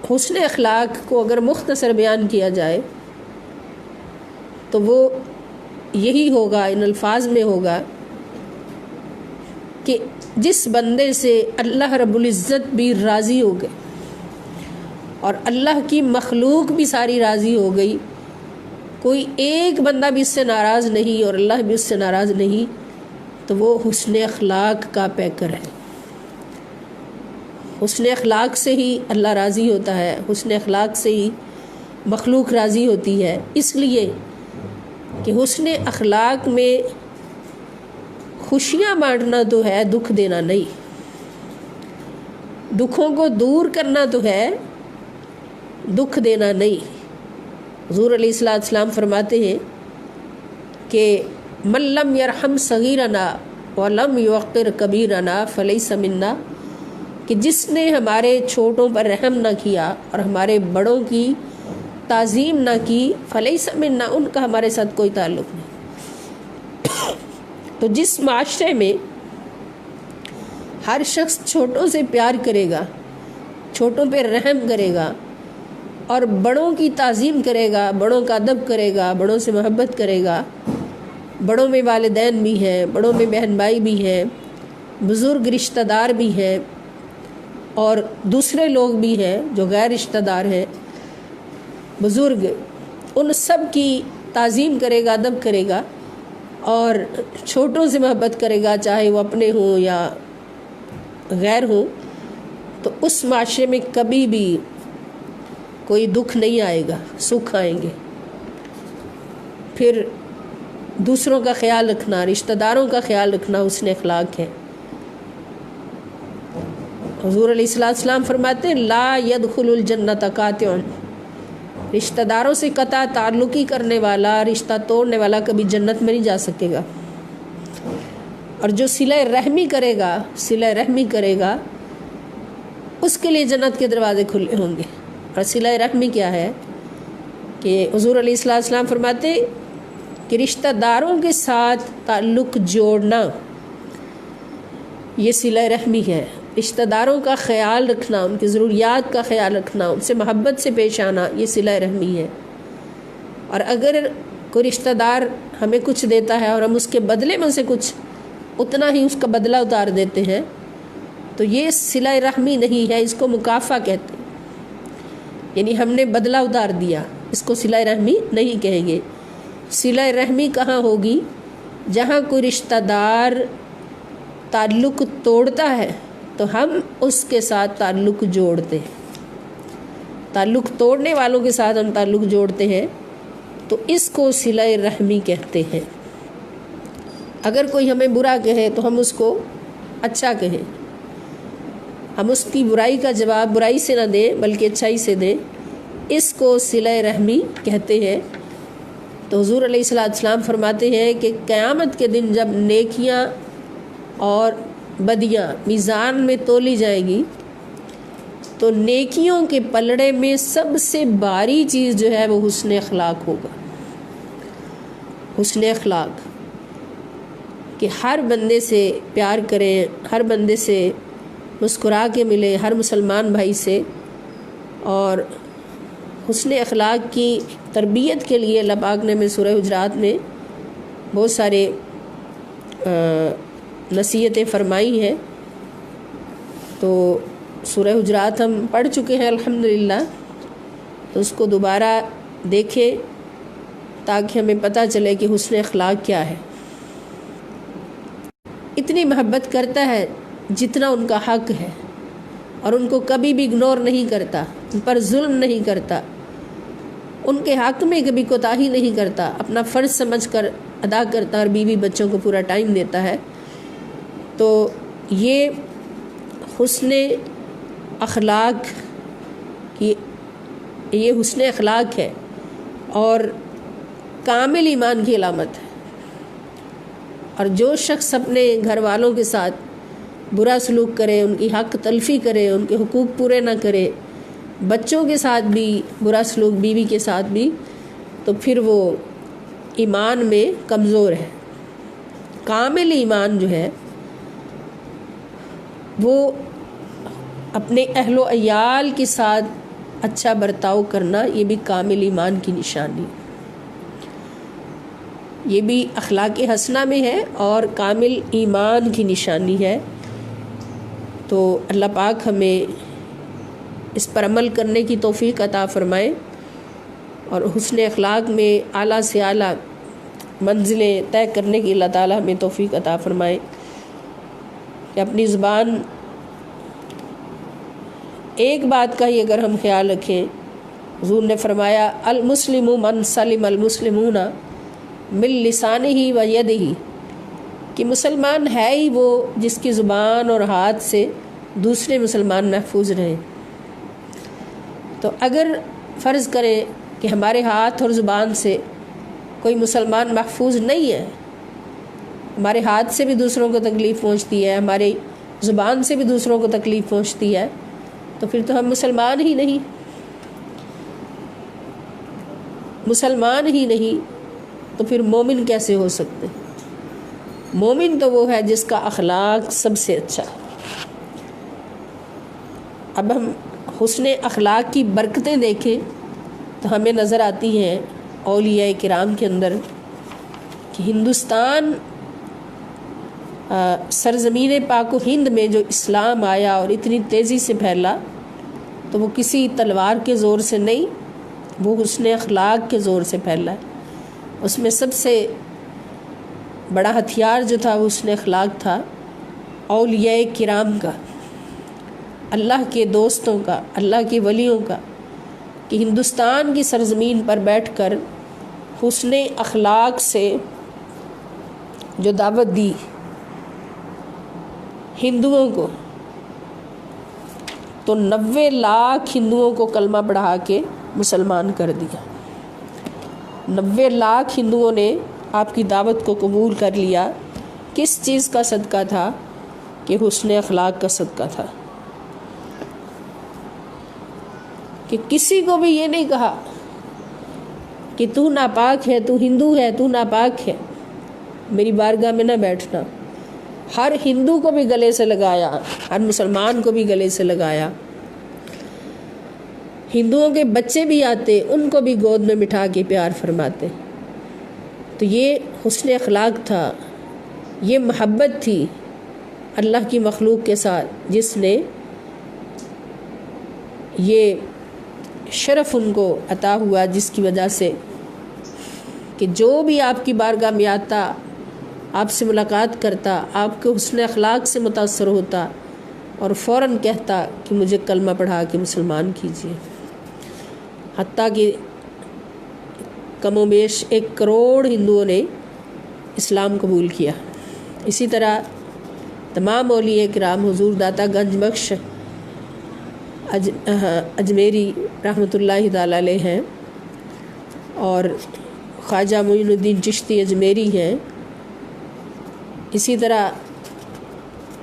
حسن اخلاق کو اگر مختصر بیان کیا جائے تو وہ یہی ہوگا، ان الفاظ میں ہوگا کہ جس بندے سے اللہ رب العزت بھی راضی ہو گئے اور اللہ کی مخلوق بھی ساری راضی ہو گئی، کوئی ایک بندہ بھی اس سے ناراض نہیں اور اللہ بھی اس سے ناراض نہیں، تو وہ حسن اخلاق کا پیکر ہے۔ حسن اخلاق سے ہی اللہ راضی ہوتا ہے، حسن اخلاق سے ہی مخلوق راضی ہوتی ہے، اس لیے کہ حسن اخلاق میں خوشیاں بانٹنا تو ہے، دکھ دینا نہیں، دکھوں کو دور کرنا تو ہے، دکھ دینا نہیں۔ حضور علیہ السلام فرماتے ہیں کہ من لم یرحم صغیرنا ولم یوقر کبیرنا فلیس منا، کہ جس نے ہمارے چھوٹوں پر رحم نہ کیا اور ہمارے بڑوں کی تعظیم نہ کی، فلیس منا، ان کا ہمارے ساتھ کوئی تعلق نہیں۔ تو جس معاشرے میں ہر شخص چھوٹوں سے پیار کرے گا، چھوٹوں پہ رحم کرے گا اور بڑوں کی تعظیم کرے گا، بڑوں کا ادب کرے گا، بڑوں سے محبت کرے گا، بڑوں میں والدین بھی ہیں، بڑوں میں بہن بھائی بھی ہیں، بزرگ رشتہ دار بھی ہیں، اور دوسرے لوگ بھی ہیں جو غیر رشتہ دار ہیں، بزرگ، ان سب کی تعظیم کرے گا، ادب کرے گا اور چھوٹوں سے محبت کرے گا، چاہے وہ اپنے ہوں یا غیر ہوں، تو اس معاشرے میں کبھی بھی کوئی دکھ نہیں آئے گا، سکھ آئیں گے۔ پھر دوسروں کا خیال رکھنا، رشتہ داروں کا خیال رکھنا حسن اخلاق ہے۔ حضور علیہ السلام فرماتے ہیں لا يدخل الجنت قاطع، رشتہ داروں سے قطع تعلقی کرنے والا، رشتہ توڑنے والا کبھی جنت میں نہیں جا سکے گا، اور جو صلہ رحمی کرے گا، صلہ رحمی کرے گا، اس کے لیے جنت کے دروازے کھلے ہوں گے۔ اور صلہ رحمی کیا ہے کہ حضور علیہ السلام فرماتے کہ رشتہ داروں کے ساتھ تعلق جوڑنا یہ صلہ رحمی ہے، رشتہ داروں کا خیال رکھنا، ان کی ضروریات کا خیال رکھنا، ان سے محبت سے پیش آنا، یہ صلہ رحمی ہے۔ اور اگر کوئی رشتہ دار ہمیں کچھ دیتا ہے اور ہم اس کے بدلے میں سے کچھ اتنا ہی اس کا بدلہ اتار دیتے ہیں تو یہ صلہ رحمی نہیں ہے، اس کو مکافہ کہتے ہیں، یعنی ہم نے بدلہ اتار دیا، اس کو صلہ رحمی نہیں کہیں گے۔ صلہ رحمی کہاں ہوگی؟ جہاں کوئی رشتہ دار تعلق توڑتا ہے تو ہم اس کے ساتھ تعلق جوڑتے ہیں، تعلق توڑنے والوں کے ساتھ ہم تعلق جوڑتے ہیں، تو اس کو صلہ رحمی کہتے ہیں۔ اگر کوئی ہمیں برا کہے تو ہم اس کو اچھا کہیں، ہم اس کی برائی کا جواب برائی سے نہ دیں بلکہ اچھائی سے دیں، اس کو صلہ رحمی کہتے ہیں۔ تو حضور علیہ السلام فرماتے ہیں کہ قیامت کے دن جب نیکیاں اور بدیاں میزان میں تولی جائیں گی تو نیکیوں کے پلڑے میں سب سے بھاری چیز جو ہے وہ حسن اخلاق ہوگا. حسن اخلاق کہ ہر بندے سے پیار کریں، ہر بندے سے مسکرا کے ملیں، ہر مسلمان بھائی سے. اور حسن اخلاق کی تربیت کے لیے اللہ پاک نے سورہ حجرات میں بہت سارے نصیحتیں فرمائی ہیں. تو سورہ حجرات ہم پڑھ چکے ہیں الحمدللہ، تو اس کو دوبارہ دیکھیں تاکہ ہمیں پتہ چلے کہ حسن اخلاق کیا ہے. اتنی محبت کرتا ہے جتنا ان کا حق ہے، اور ان کو کبھی بھی اگنور نہیں کرتا، ان پر ظلم نہیں کرتا، ان کے حق میں کبھی کوتاہی نہیں کرتا، اپنا فرض سمجھ کر ادا کرتا اور بیوی بچوں کو پورا ٹائم دیتا ہے. تو یہ حسن اخلاق کی یہ حسن اخلاق ہے اور کامل ایمان کی علامت ہے. اور جو شخص اپنے گھر والوں کے ساتھ برا سلوک کرے، ان کی حق تلفی کرے، ان کے حقوق پورے نہ کرے، بچوں کے ساتھ بھی برا سلوک، بیوی کے ساتھ بھی، تو پھر وہ ایمان میں کمزور ہے. کامل ایمان جو ہے وہ اپنے اہل و عیال کے ساتھ اچھا برتاؤ کرنا، یہ بھی کامل ایمان کی نشانی، یہ بھی اخلاق حسنہ میں ہے اور کامل ایمان کی نشانی ہے. تو اللہ پاک ہمیں اس پر عمل کرنے کی توفیق عطا فرمائے اور حسن اخلاق میں اعلیٰ سے اعلیٰ منزلیں طے کرنے کی اللہ تعالی ہمیں توفیق عطا فرمائے کہ اپنی زبان ایک بات کا ہی اگر ہم خیال رکھیں. حضور نے فرمایا المسلم من سلم المسلمون من لسانہ و یدہ، کہ مسلمان ہے ہی وہ جس کی زبان اور ہاتھ سے دوسرے مسلمان محفوظ رہیں. تو اگر فرض کریں کہ ہمارے ہاتھ اور زبان سے کوئی مسلمان محفوظ نہیں ہے، ہمارے ہاتھ سے بھی دوسروں کو تکلیف پہنچتی ہے، ہماری زبان سے بھی دوسروں کو تکلیف پہنچتی ہے، تو پھر تو ہم مسلمان ہی نہیں. مسلمان ہی نہیں تو پھر مومن کیسے ہو سکتے؟ مومن تو وہ ہے جس کا اخلاق سب سے اچھا ہے. اب ہم حسن اخلاق کی برکتیں دیکھیں تو ہمیں نظر آتی ہیں اولیاء کرام کے اندر کہ ہندوستان سرزمین پاک و ہند میں جو اسلام آیا اور اتنی تیزی سے پھیلا، تو وہ کسی تلوار کے زور سے نہیں، وہ حسن اخلاق کے زور سے پھیلا ہے. اس میں سب سے بڑا ہتھیار جو تھا وہ حسن اخلاق تھا، اولیاء کرام کا، اللہ کے دوستوں کا، اللہ کے ولیوں کا، کہ ہندوستان کی سرزمین پر بیٹھ کر حسن اخلاق سے جو دعوت دی ہندوؤں کو، تو 90 لاکھ ہندوؤں کو کلمہ پڑھا کے مسلمان کر دیا. 90 لاکھ ہندوؤں نے آپ کی دعوت کو قبول کر لیا. کس چیز کا صدقہ تھا؟ کہ حسن اخلاق کا صدقہ تھا. کہ کسی کو بھی یہ نہیں کہا کہ تو ناپاک ہے، تو ہندو ہے، تو ناپاک ہے، میری بارگاہ میں نہ بیٹھنا. ہر ہندو کو بھی گلے سے لگایا، ہر مسلمان کو بھی گلے سے لگایا. ہندوؤں کے بچے بھی آتے، ان کو بھی گود میں بٹھا کے پیار فرماتے. تو یہ حسن اخلاق تھا، یہ محبت تھی اللہ کی مخلوق کے ساتھ، جس نے یہ شرف ان کو عطا ہوا، جس کی وجہ سے کہ جو بھی آپ کی بارگاہ میں آتا، آپ سے ملاقات کرتا، آپ کے حسن اخلاق سے متاثر ہوتا اور فوراً کہتا کہ مجھے کلمہ پڑھا کے مسلمان کیجیے. حتیٰ کہ کم و بیش 1 کروڑ ہندوؤں نے اسلام قبول کیا. اسی طرح تمام اولیاء کرام، حضور داتا گنج بخش اجمیری رحمۃ اللہ تعالی علیہ ہیں، اور خواجہ معین الدین چشتی اجمیری ہیں. اسی طرح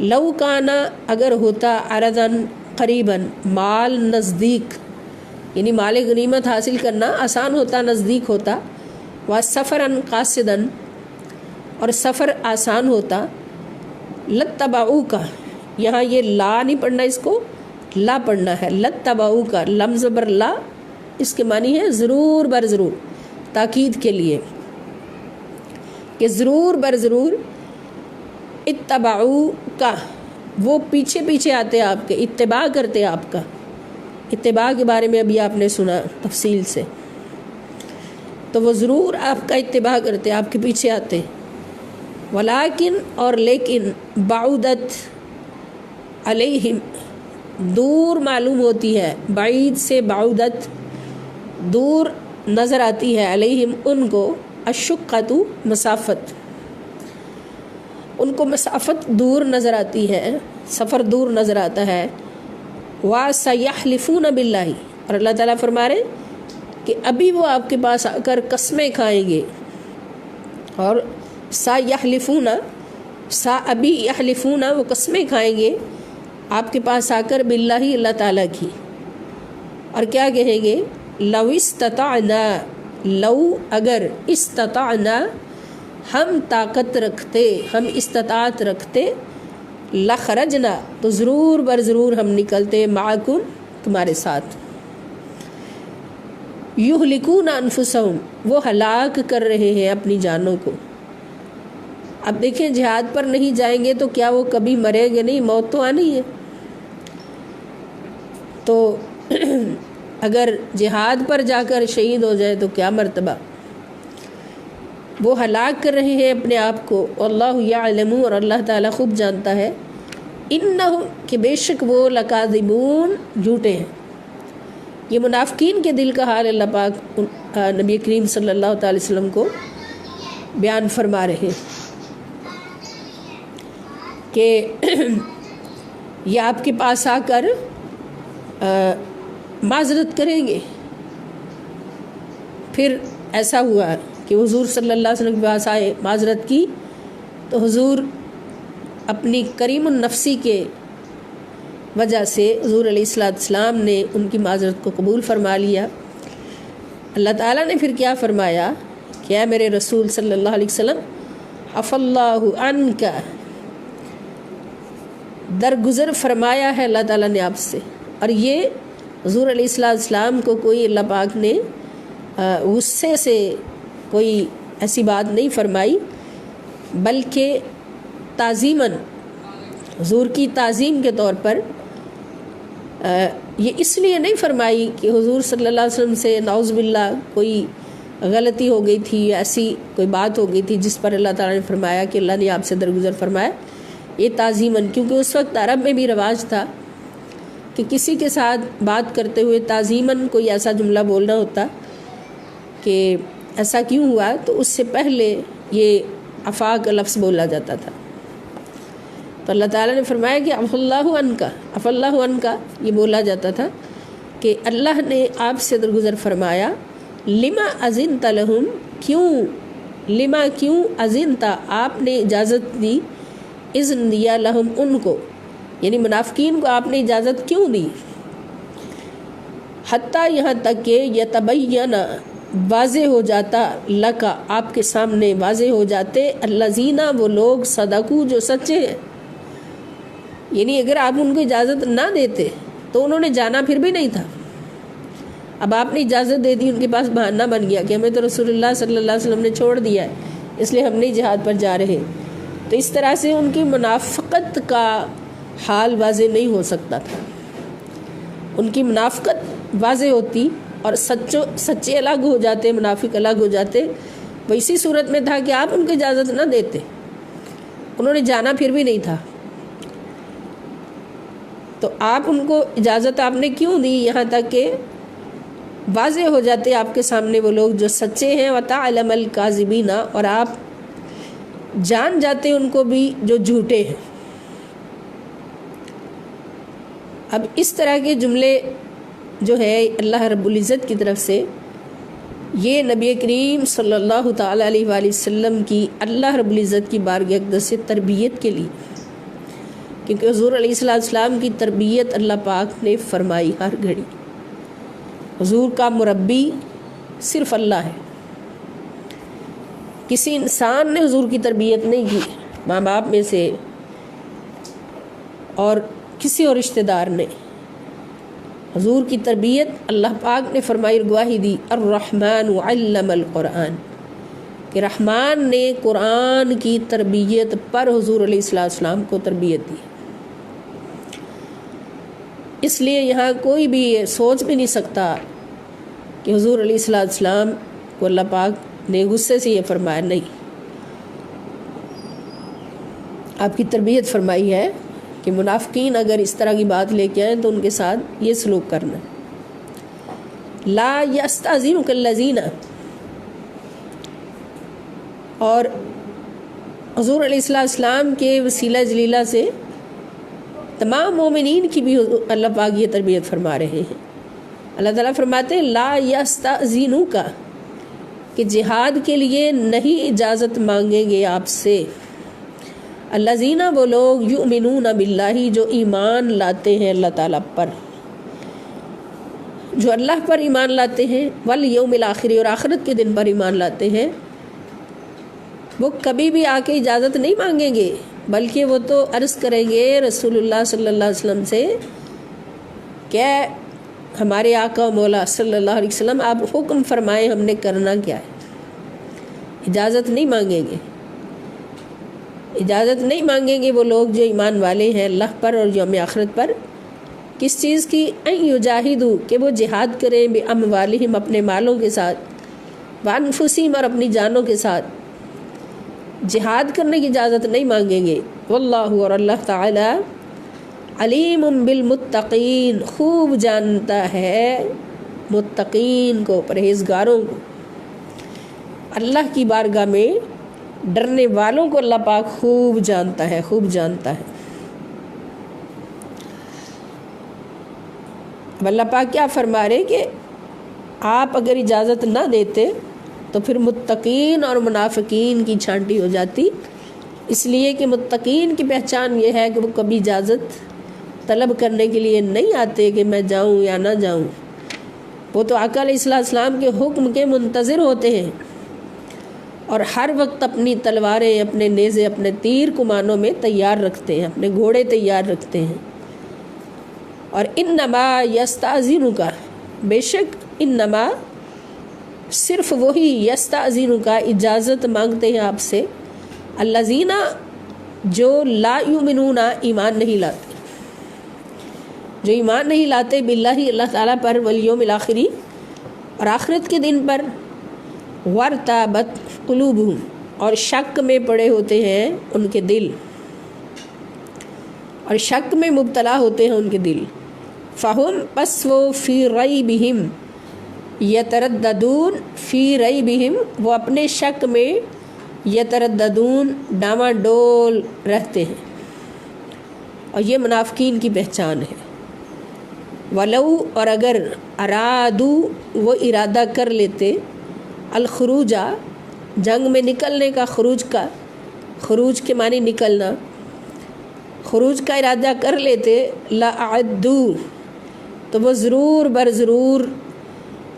لو کانا اگر ہوتا عرضاً قریباً مال نزدیک، یعنی مال غنیمت حاصل کرنا آسان ہوتا، نزدیک ہوتا، وسفراً قاصداً اور سفر آسان ہوتا، لتبعوک، یہاں یہ لا نہیں پڑھنا، اس کو لا پڑھنا ہے، لتبعوک، لمز بر لا اس کے معنی ہے ضرور بر ضرور، تاکید کے لیے کہ ضرور بر ضرور، اتبعوک وہ پیچھے پیچھے آتے آپ کے، اتباع کرتے آپ کا، اتباع کے بارے میں ابھی آپ نے سنا تفصیل سے، تو وہ ضرور آپ کا اتباع کرتے، آپ کے پیچھے آتے، ولیکن اور لیکن، بعودت علیہم دور معلوم ہوتی ہے، بعید سے بعودت دور نظر آتی ہے، علیہم ان کو، الشقۃ مسافت، ان کو مسافت دور نظر آتی ہے، سفر دور نظر آتا ہے، وَسَيَحْلِفُونَ بِاللَّهِ اور اللہ تعالیٰ فرما رہے کہ ابھی وہ آپ کے پاس آ کر قسمیں کھائیں گے، اور سَيَحْلِفُونَ سا ابھی یحلفون وہ قسمیں کھائیں گے آپ کے پاس آ کر، باللہ اللہ تعالیٰ کی، اور کیا کہیں گے، لو استطعنا، لو اگر، استطعنا ہم طاقت رکھتے، ہم استطاعت رکھتے، لخرجنا تو ضرور بر ضرور ہم نکلتے، معکم تمہارے ساتھ، یہلکون انفسہم وہ ہلاک کر رہے ہیں اپنی جانوں کو۔ اب دیکھیں جہاد پر نہیں جائیں گے تو کیا وہ کبھی مریں گے نہیں، موت تو آنی ہے، تو اگر جہاد پر جا کر شہید ہو جائے تو کیا مرتبہ، وہ ہلاک کر رہے ہیں اپنے آپ کو، واللہ یعلم اور اللہ تعالیٰ خوب جانتا ہے، انہم کہ بے شک وہ، لکاذبون جھوٹے ہیں۔ یہ منافقین کے دل کا حال اللہ پاک نبی کریم صلی اللہ تعالی وسلم کو بیان فرما رہے ہیں کہ یہ آپ کے پاس آ کر معذرت کریں گے۔ پھر ایسا ہوا کہ حضور صلی اللہ علیہ وسلم کے پاس آئے، معذرت کی، تو حضور اپنی کریم النفسی کے وجہ سے حضور علیہ السلام نے ان کی معذرت کو قبول فرما لیا۔ اللہ تعالیٰ نے پھر کیا فرمایا کہ اے میرے رسول صلی اللہ علیہ وسلم، عفا اللہ عنک، درگزر فرمایا ہے اللہ تعالیٰ نے آپ سے۔ اور یہ حضور علیہ السلام کو کوئی اللہ پاک نے غصے سے کوئی ایسی بات نہیں فرمائی، بلکہ تعظیماً، حضور کی تعظیم کے طور پر، یہ اس لیے نہیں فرمائی کہ حضور صلی اللہ علیہ وسلم سے نعوذ باللہ کوئی غلطی ہو گئی تھی، ایسی کوئی بات ہو گئی تھی جس پر اللہ تعالیٰ نے فرمایا کہ اللہ نے آپ سے درگزر فرمایا، یہ تعظیماً، کیونکہ اس وقت عرب میں بھی رواج تھا کہ کسی کے ساتھ بات کرتے ہوئے تعظیماً کوئی ایسا جملہ بولنا ہوتا کہ ایسا کیوں ہوا، تو اس سے پہلے یہ عفا کا لفظ بولا جاتا تھا۔ تو اللہ تعالیٰ نے فرمایا کہ عفا اللہ عنک، عفا اللہ عنک یہ بولا جاتا تھا کہ اللہ نے آپ سے درگزر فرمایا، لما اذنت لہم، کیوں، لما کیوں، اذنت آپ نے اجازت دی، اذن دیا، لہم ان کو، یعنی منافقین کو آپ نے اجازت کیوں دی، حتیٰ یہاں تک کہ یتبین واضح ہو جاتا، لکا آپ کے سامنے واضح ہو جاتے، الذین وہ لوگ، صدقو جو سچے ہیں، یعنی اگر آپ ان کو اجازت نہ دیتے تو انہوں نے جانا پھر بھی نہیں تھا، اب آپ نے اجازت دے دی، ان کے پاس بہانہ بن گیا کہ ہمیں تو رسول اللہ صلی اللہ علیہ وسلم نے چھوڑ دیا ہے، اس لیے ہم نہیں جہاد پر جا رہے، تو اس طرح سے ان کی منافقت کا حال واضح نہیں ہو سکتا تھا، ان کی منافقت واضح ہوتی اور سچے الگ ہو جاتے، منافق الگ ہو جاتے، وہ اسی صورت میں تھا کہ آپ ان کو اجازت نہ دیتے، انہوں نے جانا پھر بھی نہیں تھا، تو آپ ان کو اجازت آپ نے کیوں دی، یہاں تک کہ واضح ہو جاتے آپ کے سامنے وہ لوگ جو سچے ہیں، وَتَعْلَمَ الْكَاذِبِينَ اور آپ جان جاتے ان کو بھی جو جھوٹے ہیں۔ اب اس طرح کے جملے جو ہے اللہ رب العزت کی طرف سے، یہ نبی کریم صلی اللہ تعالی علیہ وآلہ وسلم کی اللہ رب العزت کی بارگاہ اقدس سے تربیت کے لیے، کیونکہ حضور علیہ السلام کی تربیت اللہ پاک نے فرمائی ہر گھڑی. حضور کا مربی صرف اللہ ہے. کسی انسان نے حضور کی تربیت نہیں کی، ماں باپ میں سے اور کسی اور رشتہ دار نے. حضور کی تربیت اللہ پاک نے فرمائی اور گواہی دی الرحمن علم القرآن، کہ رحمان نے قرآن کی تربیت پر حضور علیہ السلام کو تربیت دی. اس لیے یہاں کوئی بھی یہ سوچ بھی نہیں سکتا کہ حضور علیہ السلام کو اللہ پاک نے غصے سے یہ فرمایا. نہیں، آپ کی تربیت فرمائی ہے کہ منافقین اگر اس طرح کی بات لے کے آئیں تو ان کے ساتھ یہ سلوک کرنا. لا یستأذنک الذین، اور حضور علیہ السلام کے وسیلہ جلیلہ سے تمام مومنین کی بھی اللہ پاک یہ تربیت فرما رہے ہیں. اللہ تعالیٰ فرماتے ہیں لا یستأذنک، کہ جہاد کے لیے نہیں اجازت مانگیں گے آپ سے. الذین، وہ لوگ یؤمنون باللہ، جو ایمان لاتے ہیں اللہ تعالیٰ پر، جو اللہ پر ایمان لاتے ہیں، والیوم الآخر، اور آخرت کے دن پر ایمان لاتے ہیں. وہ کبھی بھی آ کے اجازت نہیں مانگیں گے، بلکہ وہ تو عرض کریں گے رسول اللہ صلی اللہ علیہ وسلم سے کہ ہمارے آقا و مولا صلی اللہ علیہ وسلم آپ حکم فرمائیں، ہم نے کرنا کیا ہے. اجازت نہیں مانگیں گے. اجازت نہیں مانگیں گے وہ لوگ جو ایمان والے ہیں اللہ پر اور یوم آخرت پر. کس چیز کی؟ ان یجاہدوا، کہ وہ جہاد کریں، باموالہم، اپنے مالوں کے ساتھ، وانفسہم، اور اپنی جانوں کے ساتھ. جہاد کرنے کی اجازت نہیں مانگیں گے. واللہ، اور اللہ تعالی، علیم بالمتقین، خوب جانتا ہے متقین کو، پرہیزگاروں کو. اللہ کی بارگاہ میں ڈرنے والوں کو اللہ پاک خوب جانتا ہے، خوب جانتا ہے. اب اللہ پاک کیا فرما رہے کہ آپ اگر اجازت نہ دیتے تو پھر متقین اور منافقین کی چھانٹی ہو جاتی. اس لیے کہ متقین کی پہچان یہ ہے کہ وہ کبھی اجازت طلب کرنے کے لیے نہیں آتے کہ میں جاؤں یا نہ جاؤں. وہ تو آقا علیہ السلام کے حکم کے منتظر ہوتے ہیں اور ہر وقت اپنی تلواریں، اپنے نیزے، اپنے تیر کمانوں میں تیار رکھتے ہیں، اپنے گھوڑے تیار رکھتے ہیں. اور انما یستأذنک، بے شک انما، صرف وہی، یستأذنک، اجازت مانگتے ہیں آپ سے، الذین، جو لا یؤمنون، ایمان نہیں لاتے، جو ایمان نہیں لاتے باللہ، اللہ تعالیٰ پر، والیوم الآخر، اور آخرت کے دن پر، وارتابت قلوبہم، اور شک میں پڑے ہوتے ہیں ان کے دل، اور شک میں مبتلا ہوتے ہیں ان کے دل. فہم، پس وہ، فی ریبہم یترددون، فی ریبہم، وہ اپنے شک میں، یترددون، ڈاما ڈول رہتے ہیں. اور یہ منافقین کی پہچان ہے. ولو، اور اگر، ارادو، وہ ارادہ کر لیتے، الخروج، جنگ میں نکلنے کا، خروج کے معنی نکلنا، خروج کا ارادہ کر لیتے، لأعدو، تو وہ ضرور بر ضرور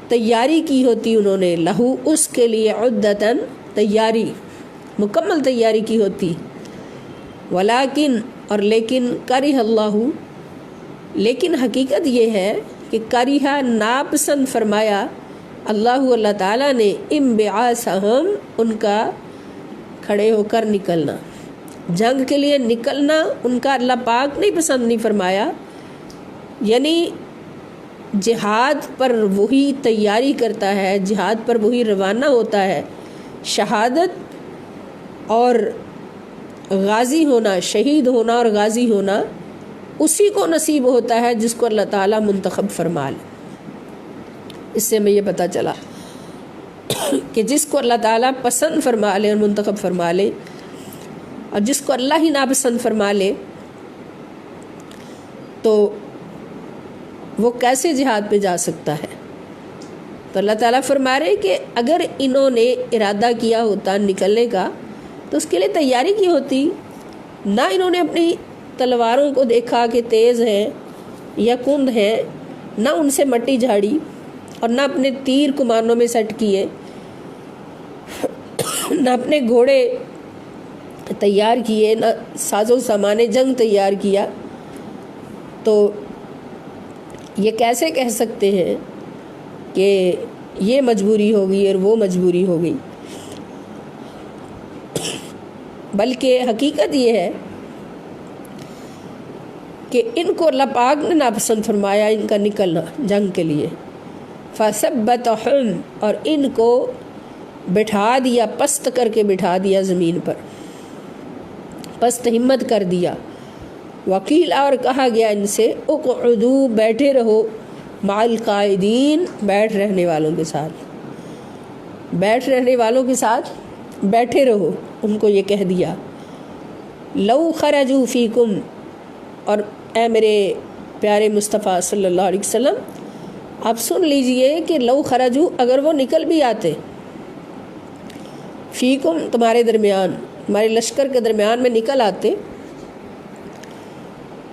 تیاری کی ہوتی انہوں نے، لہو، اس کے لیے، عدتاً، تیاری، مکمل تیاری کی ہوتی. ولیکن، اور لیکن، کرہ اللہ، لیکن حقیقت یہ ہے کہ کرہ، ناپسند فرمایا، اللہ تعالیٰ نے، انبعاثہم، ان کا کھڑے ہو کر نکلنا، جنگ کے لیے نکلنا ان کا اللہ پاک نہیں پسند نہیں فرمایا. یعنی جہاد پر وہی تیاری کرتا ہے، جہاد پر وہی روانہ ہوتا ہے. شہادت اور غازی ہونا، شہید ہونا اور غازی ہونا اسی کو نصیب ہوتا ہے جس کو اللہ تعالیٰ منتخب فرما لے. اس سے ہمیں یہ پتہ چلا کہ جس کو اللہ تعالیٰ پسند فرما لے اور منتخب فرما لے، اور جس کو اللہ ہی ناپسند فرما لے، تو وہ کیسے جہاد پہ جا سکتا ہے. تو اللہ تعالیٰ فرما رہے کہ اگر انہوں نے ارادہ کیا ہوتا نکلنے کا تو اس کے لیے تیاری کی ہوتی. نہ انہوں نے اپنی تلواروں کو دیکھا کہ تیز ہیں یا کند ہیں، نہ ان سے مٹی جھاڑی اور نہ اپنے تیر کمانوں میں سیٹ کیے، نہ اپنے گھوڑے تیار کیے، نہ ساز و سامان جنگ تیار کیا، تو یہ کیسے کہہ سکتے ہیں کہ یہ مجبوری ہو گئی اور وہ مجبوری ہو گئی؟ بلکہ حقیقت یہ ہے کہ ان کو اللہ پاک نے ناپسند فرمایا ان کا نکلنا جنگ کے لیے، فَثَبَّتَهُمْ، اور ان کو بٹھا دیا، پست کر کے بٹھا دیا زمین پر، پست ہمت کر دیا۔ وکیل، اور کہا گیا ان سے اقعدوا، بیٹھے رہو، مع القاعدین، بیٹھ رہنے والوں کے ساتھ، بیٹھ رہنے والوں کے ساتھ بیٹھے رہو، ان کو یہ کہہ دیا۔ لو خرجوا فیکم، اور اے میرے پیارے مصطفیٰ صلی اللہ علیہ وسلم آپ سن لیجئے کہ لو خرجوا، اگر وہ نکل بھی آتے، فیکم، تمہارے درمیان، تمہارے لشکر کے درمیان میں نکل آتے،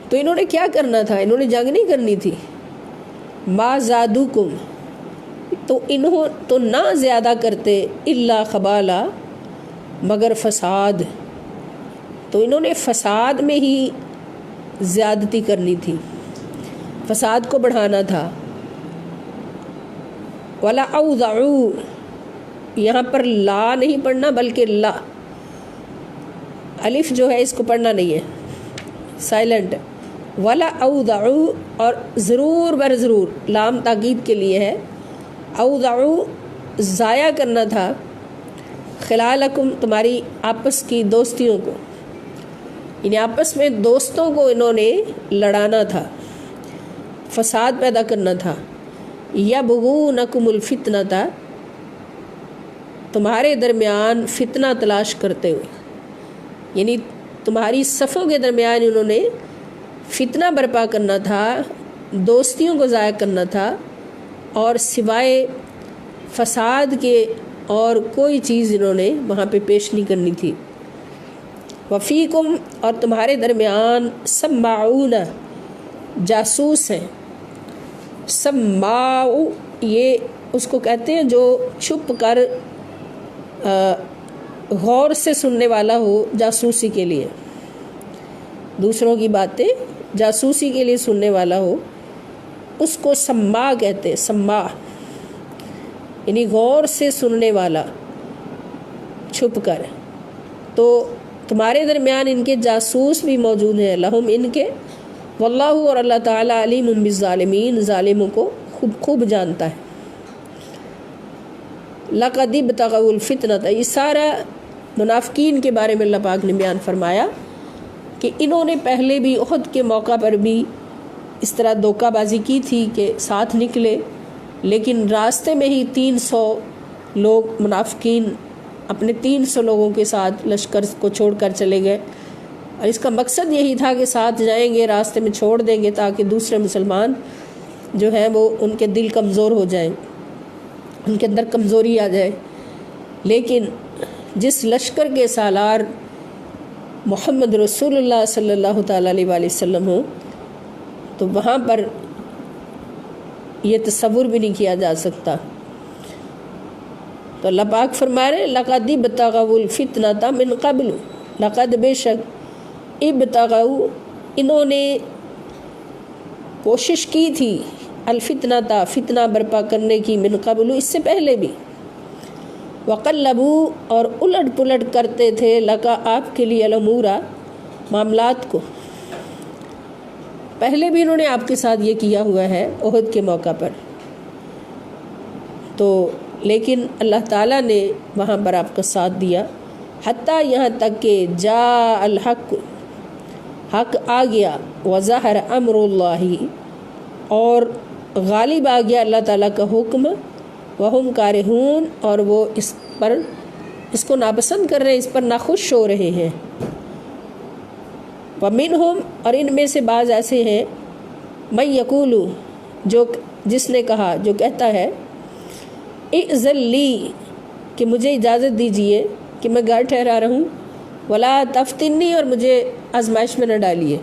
تو انہوں نے کیا کرنا تھا؟ انہوں نے جنگ نہیں کرنی تھی۔ ما زادوکم، تو انہوں تو نہ زیادہ کرتے، الا خبالا، مگر فساد، تو انہوں نے فساد میں ہی زیادتی کرنی تھی، فساد کو بڑھانا تھا۔ ولا اوضعوا، یہاں پر لا نہیں پڑھنا بلکہ لا، الف جو ہے اس کو پڑھنا نہیں ہے، سائلنٹ۔ ولا اوضعوا، اور ضرور بر ضرور، لام تاکید کے لیے ہے، اوضعوا، ضائع کرنا تھا، خلالکم، تمہاری آپس کی دوستیوں کو، یعنی آپس میں دوستوں کو انہوں نے لڑانا تھا، فساد پیدا کرنا تھا۔ یبغونکم الفتنۃ، تمہارے درمیان فتنہ تلاش کرتے ہوئے، یعنی تمہاری صفوں کے درمیان انہوں نے فتنہ برپا کرنا تھا، دوستیوں کو ضائع کرنا تھا، اور سوائے فساد کے اور کوئی چیز انہوں نے وہاں پہ پیش نہیں کرنی تھی۔ وفیکم، اور تمہارے درمیان سماعون، جاسوس ہیں۔ سماع، یہ اس کو کہتے ہیں جو چھپ کر غور سے سننے والا ہو، جاسوسی کے لیے، دوسروں کی باتیں جاسوسی کے لیے سننے والا ہو، اس کو سماع کہتے ہیں، سماع یعنی غور سے سننے والا، چھپ کر۔ تو تمہارے درمیان ان کے جاسوس بھی موجود ہیں، لہم، ان کے، واللہ، اور اللہ تعالیٰ، علیم بالظالمین، ظالموں کو خوب جانتا ہے۔ لقد ابتغوا الفتنۃ، یہ سارا منافقین کے بارے میں اللہ پاک نے بیان فرمایا کہ انہوں نے پہلے بھی احد کے موقع پر بھی اس طرح دھوکہ بازی کی تھی کہ ساتھ نکلے، لیکن راستے میں ہی 300 لوگ منافقین اپنے 300 لوگوں کے ساتھ لشکر کو چھوڑ کر چلے گئے، اور اس کا مقصد یہی تھا کہ ساتھ جائیں گے، راستے میں چھوڑ دیں گے تاکہ دوسرے مسلمان جو ہیں وہ ان کے دل کمزور ہو جائیں، ان کے اندر کمزوری آ جائے۔ لیکن جس لشکر کے سالار محمد رسول اللہ صلی اللہ تعالیٰ علیہ وآلہ وسلم ہوں، تو وہاں پر یہ تصور بھی نہیں کیا جا سکتا۔ تو اللہ پاک فرما رہے لقد ابتغوا الفتنۃ من قبل، لقد، بے شک، ابتغوا، انہوں نے کوشش کی تھی، الفتنۃ، فتنہ برپا کرنے کی، من قبل، اس سے پہلے بھی، وقلبوا، اور الٹ پلٹ کرتے تھے، لکا، آپ کے لیے، الامور، معاملات کو، پہلے بھی انہوں نے آپ کے ساتھ یہ کیا ہوا ہے احد کے موقع پر، تو لیکن اللہ تعالیٰ نے وہاں پر آپ کا ساتھ دیا، حتیٰ یہاں تک کہ جاء الحق، حق آ گیا، وظہر امر اللہ، اور غالب آ گیا اللہ تعالیٰ کا حکم، وہم کارہون، اور وہ اس کو ناپسند کر رہے ہیں، اس پر ناخوش ہو رہے ہیں۔ ومنہم، اور ان میں سے بعض ایسے ہیں، من یقول، جس نے کہا، جو کہتا ہے، ائذن لی، کہ مجھے اجازت دیجئے کہ میں گھر ٹھہرا رہوں، ولا تفتنی، اور مجھے آزمائش میں نہ ڈالیے.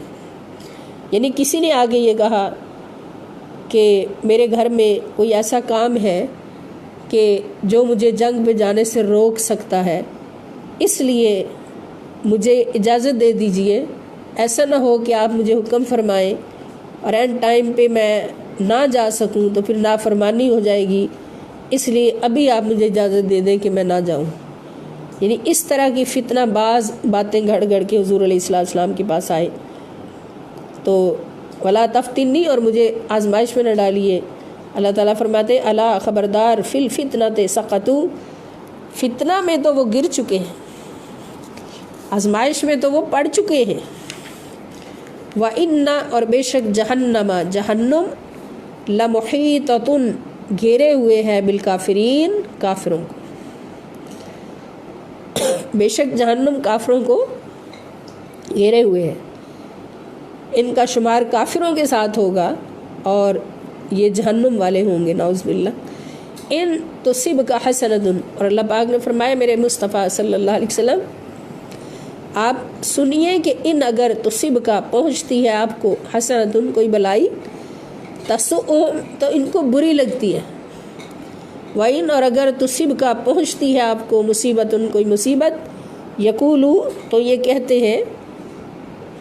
یعنی کسی نے آگے یہ کہا کہ میرے گھر میں کوئی ایسا کام ہے کہ جو مجھے جنگ پہ جانے سے روک سکتا ہے، اس لیے مجھے اجازت دے دیجئے. ایسا نہ ہو کہ آپ مجھے حکم فرمائیں اور اینڈ ٹائم پہ میں نہ جا سکوں تو پھر نافرمانی ہو جائے گی، اس لیے ابھی آپ مجھے اجازت دے دیں کہ میں نہ جاؤں. یعنی اس طرح کی فتنہ باز باتیں گھڑ گھڑ کے حضور علیہ السلام کے پاس آئے. تو ولا تفتنی، اور مجھے آزمائش میں نہ ڈالیے. اللہ تعالیٰ فرماتے الا خبردار، فی الفتنۃ سقطوا، فتنہ میں تو وہ گر چکے ہیں، آزمائش میں تو وہ پڑ چکے ہیں. وَإِنَّ، اور بے شک جہنم، جہنم لمحیطۃ، گھیرے ہوئے ہے بالکافرین، کافروں کو. بے شک جہنم کافروں کو گھیرے ہوئے ہے، ان کا شمار کافروں کے ساتھ ہوگا اور یہ جہنم والے ہوں گے، نعوذ باللہ. ان تصبک حسنۃ، اور اللہ پاک نے فرمایا میرے مصطفیٰ صلی اللہ علیہ وسلم آپ سنیے کہ ان اگر تصبک پہنچتی ہے آپ کو حسنۃ کوئی بلائی، تسؤہم تو ان کو بری لگتی ہے. وَإِنْ، اور اگر تصبک پہنچتی ہے آپ کو مصیبت کوئی مصیبت، یقولو تو یہ کہتے ہیں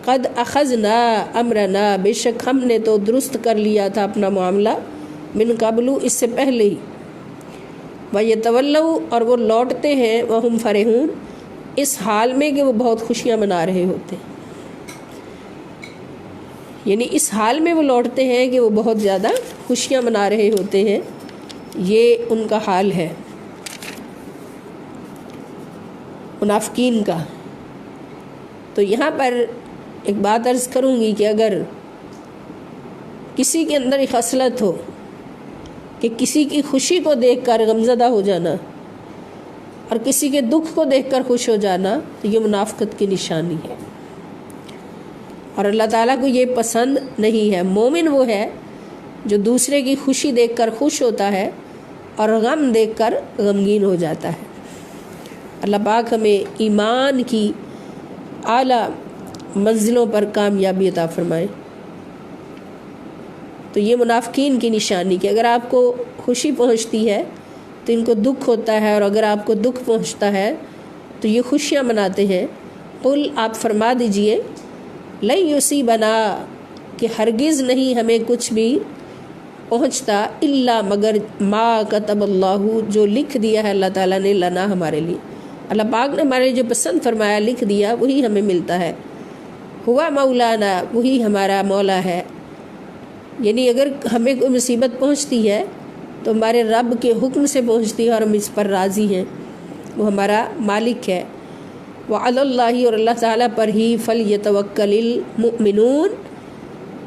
قد اخذنا امرنا، بے شک ہم نے تو درست کر لیا تھا اپنا معاملہ، من قبل، اس سے پہلے ہی. وَيَتَوَلَّوْا، اور وہ لوٹتے ہیں، وَهُمْ فَرِحُونَ، اس حال میں کہ وہ بہت خوشیاں منا رہے ہوتے ہیں. یعنی اس حال میں وہ لوٹتے ہیں کہ وہ بہت زیادہ خوشیاں منا رہے ہوتے ہیں. یہ ان کا حال ہے منافقین کا. تو یہاں پر ایک بات عرض کروں گی کہ اگر کسی کے اندر ایک خصلت ہو کہ کسی کی خوشی کو دیکھ کر غمزدہ ہو جانا اور کسی کے دکھ کو دیکھ کر خوش ہو جانا، تو یہ منافقت کی نشانی ہے، اور اللہ تعالیٰ کو یہ پسند نہیں ہے. مومن وہ ہے جو دوسرے کی خوشی دیکھ کر خوش ہوتا ہے اور غم دیکھ کر غمگین ہو جاتا ہے. اللہ پاک ہمیں ایمان کی اعلیٰ منزلوں پر کامیابی عطا فرمائے. تو یہ منافقین کی نشانی کہ اگر آپ کو خوشی پہنچتی ہے تو ان کو دکھ ہوتا ہے، اور اگر آپ کو دکھ پہنچتا ہے تو یہ خوشیاں مناتے ہیں. قل، آپ فرما دیجئے، لن یصیبنا، کہ ہرگز نہیں ہمیں کچھ بھی پہنچتا، الا مگر ما کتب اللہ، جو لکھ دیا ہے اللہ تعالیٰ نے، لنا ہمارے لیے. اللہ پاک نے ہمارے جو پسند فرمایا لکھ دیا وہی ہمیں ملتا ہے. ہوا مولانا، وہی ہمارا مولا ہے. یعنی اگر ہمیں کوئی مصیبت پہنچتی ہے تو ہمارے رب کے حکم سے پہنچتی ہے اور ہم اس پر راضی ہیں، وہ ہمارا مالک ہے. وعلی اللہ، اور اللہ تعالیٰ پر ہی فلیتوکل المؤمنون،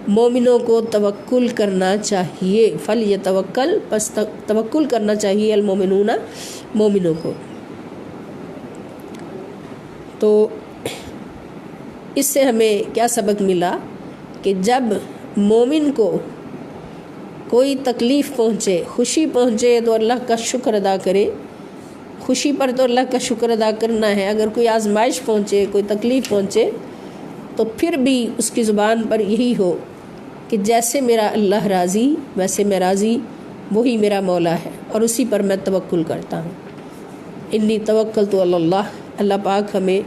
مومنوں کو توکل کرنا چاہیے. فلیتوکل، پس توکل کرنا چاہیے، المؤمنون، مومنوں کو. تو اس سے ہمیں کیا سبق ملا کہ جب مومن کو کوئی تکلیف پہنچے، خوشی پہنچے تو اللہ کا شکر ادا کرے. خوشی پر تو اللہ کا شکر ادا کرنا ہے. اگر کوئی آزمائش پہنچے، کوئی تکلیف پہنچے، تو پھر بھی اس کی زبان پر یہی ہو کہ جیسے میرا اللہ راضی ویسے میں راضی، وہی میرا مولا ہے اور اسی پر میں توکل کرتا ہوں. انی توکلت علی اللہ. اللہ پاک ہمیں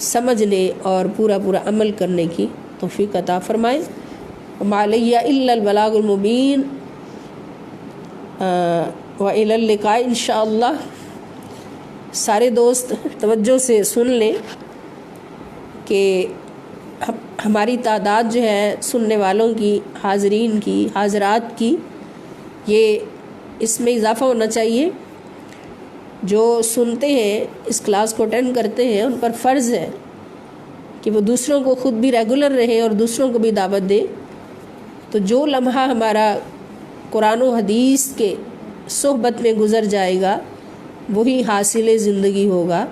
سمجھنے اور پورا عمل کرنے کی توفیق عطا فرمائے. وما علی الا البلاغ المبین. وإلی اللقاء انشاءاللہ. سارے دوست توجہ سے سن لیں کہ ہماری تعداد جو ہے سننے والوں کی، حاضرین کی، حاضرات کی، یہ اس میں اضافہ ہونا چاہیے. جو سنتے ہیں، اس کلاس کو اٹینڈ کرتے ہیں، ان پر فرض ہے کہ وہ دوسروں کو خود بھی ریگولر رہیں اور دوسروں کو بھی دعوت دیں. تو جو لمحہ ہمارا قرآن و حدیث کے صحبت میں گزر جائے گا وہی حاصل زندگی ہوگا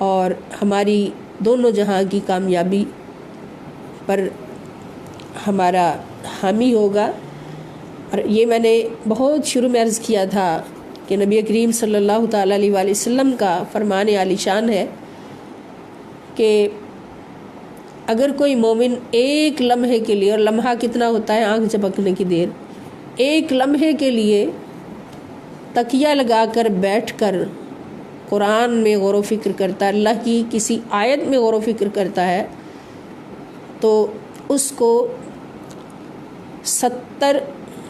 اور ہماری دونوں جہاں کی کامیابی پر ہمارا حامی ہوگا. اور یہ میں نے بہت شروع میں عرض کیا تھا کہ نبی کریم صلی اللہ تعالیٰ علیہ وآلہ وسلم کا فرمان عالی شان ہے کہ اگر کوئی مومن ایک لمحے کے لیے، اور لمحہ کتنا ہوتا ہے؟ آنکھ جھپکنے کی دیر، ایک لمحے کے لیے تکیہ لگا کر بیٹھ کر قرآن میں غور و فکر کرتا ہے، اللہ کی کسی آیت میں غور و فکر کرتا ہے، تو اس کو 70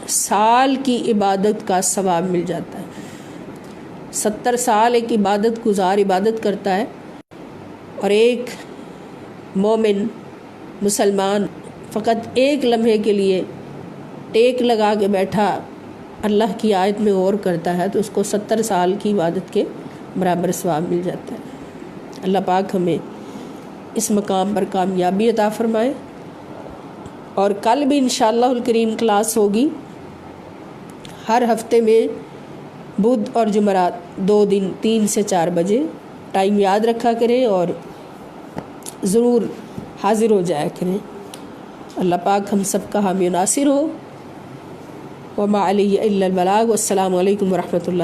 سال کی عبادت کا ثواب مل جاتا ہے۔ 70 سال ایک عبادت گزار عبادت کرتا ہے، اور ایک مومن مسلمان فقط ایک لمحے کے لیے ٹیک لگا کے بیٹھا اللہ کی آیت میں غور کرتا ہے تو اس کو 70 سال کی عبادت کے برابر ثواب مل جاتا ہے۔ اللہ پاک ہمیں اس مقام پر کامیابی عطا فرمائے۔ اور کل بھی انشاءاللہ الکریم کلاس ہوگی، ہر ہفتے میں بدھ اور جمعرات 2 دن 3 سے 4 بجے، ٹائم یاد رکھا کریں اور ضرور حاضر ہو جایا کریں۔ اللہ پاک ہم سب کا حامی و ناصر ہو۔ وما علیہ الا البلاغ۔ والسلام علیکم ورحمۃ اللہ۔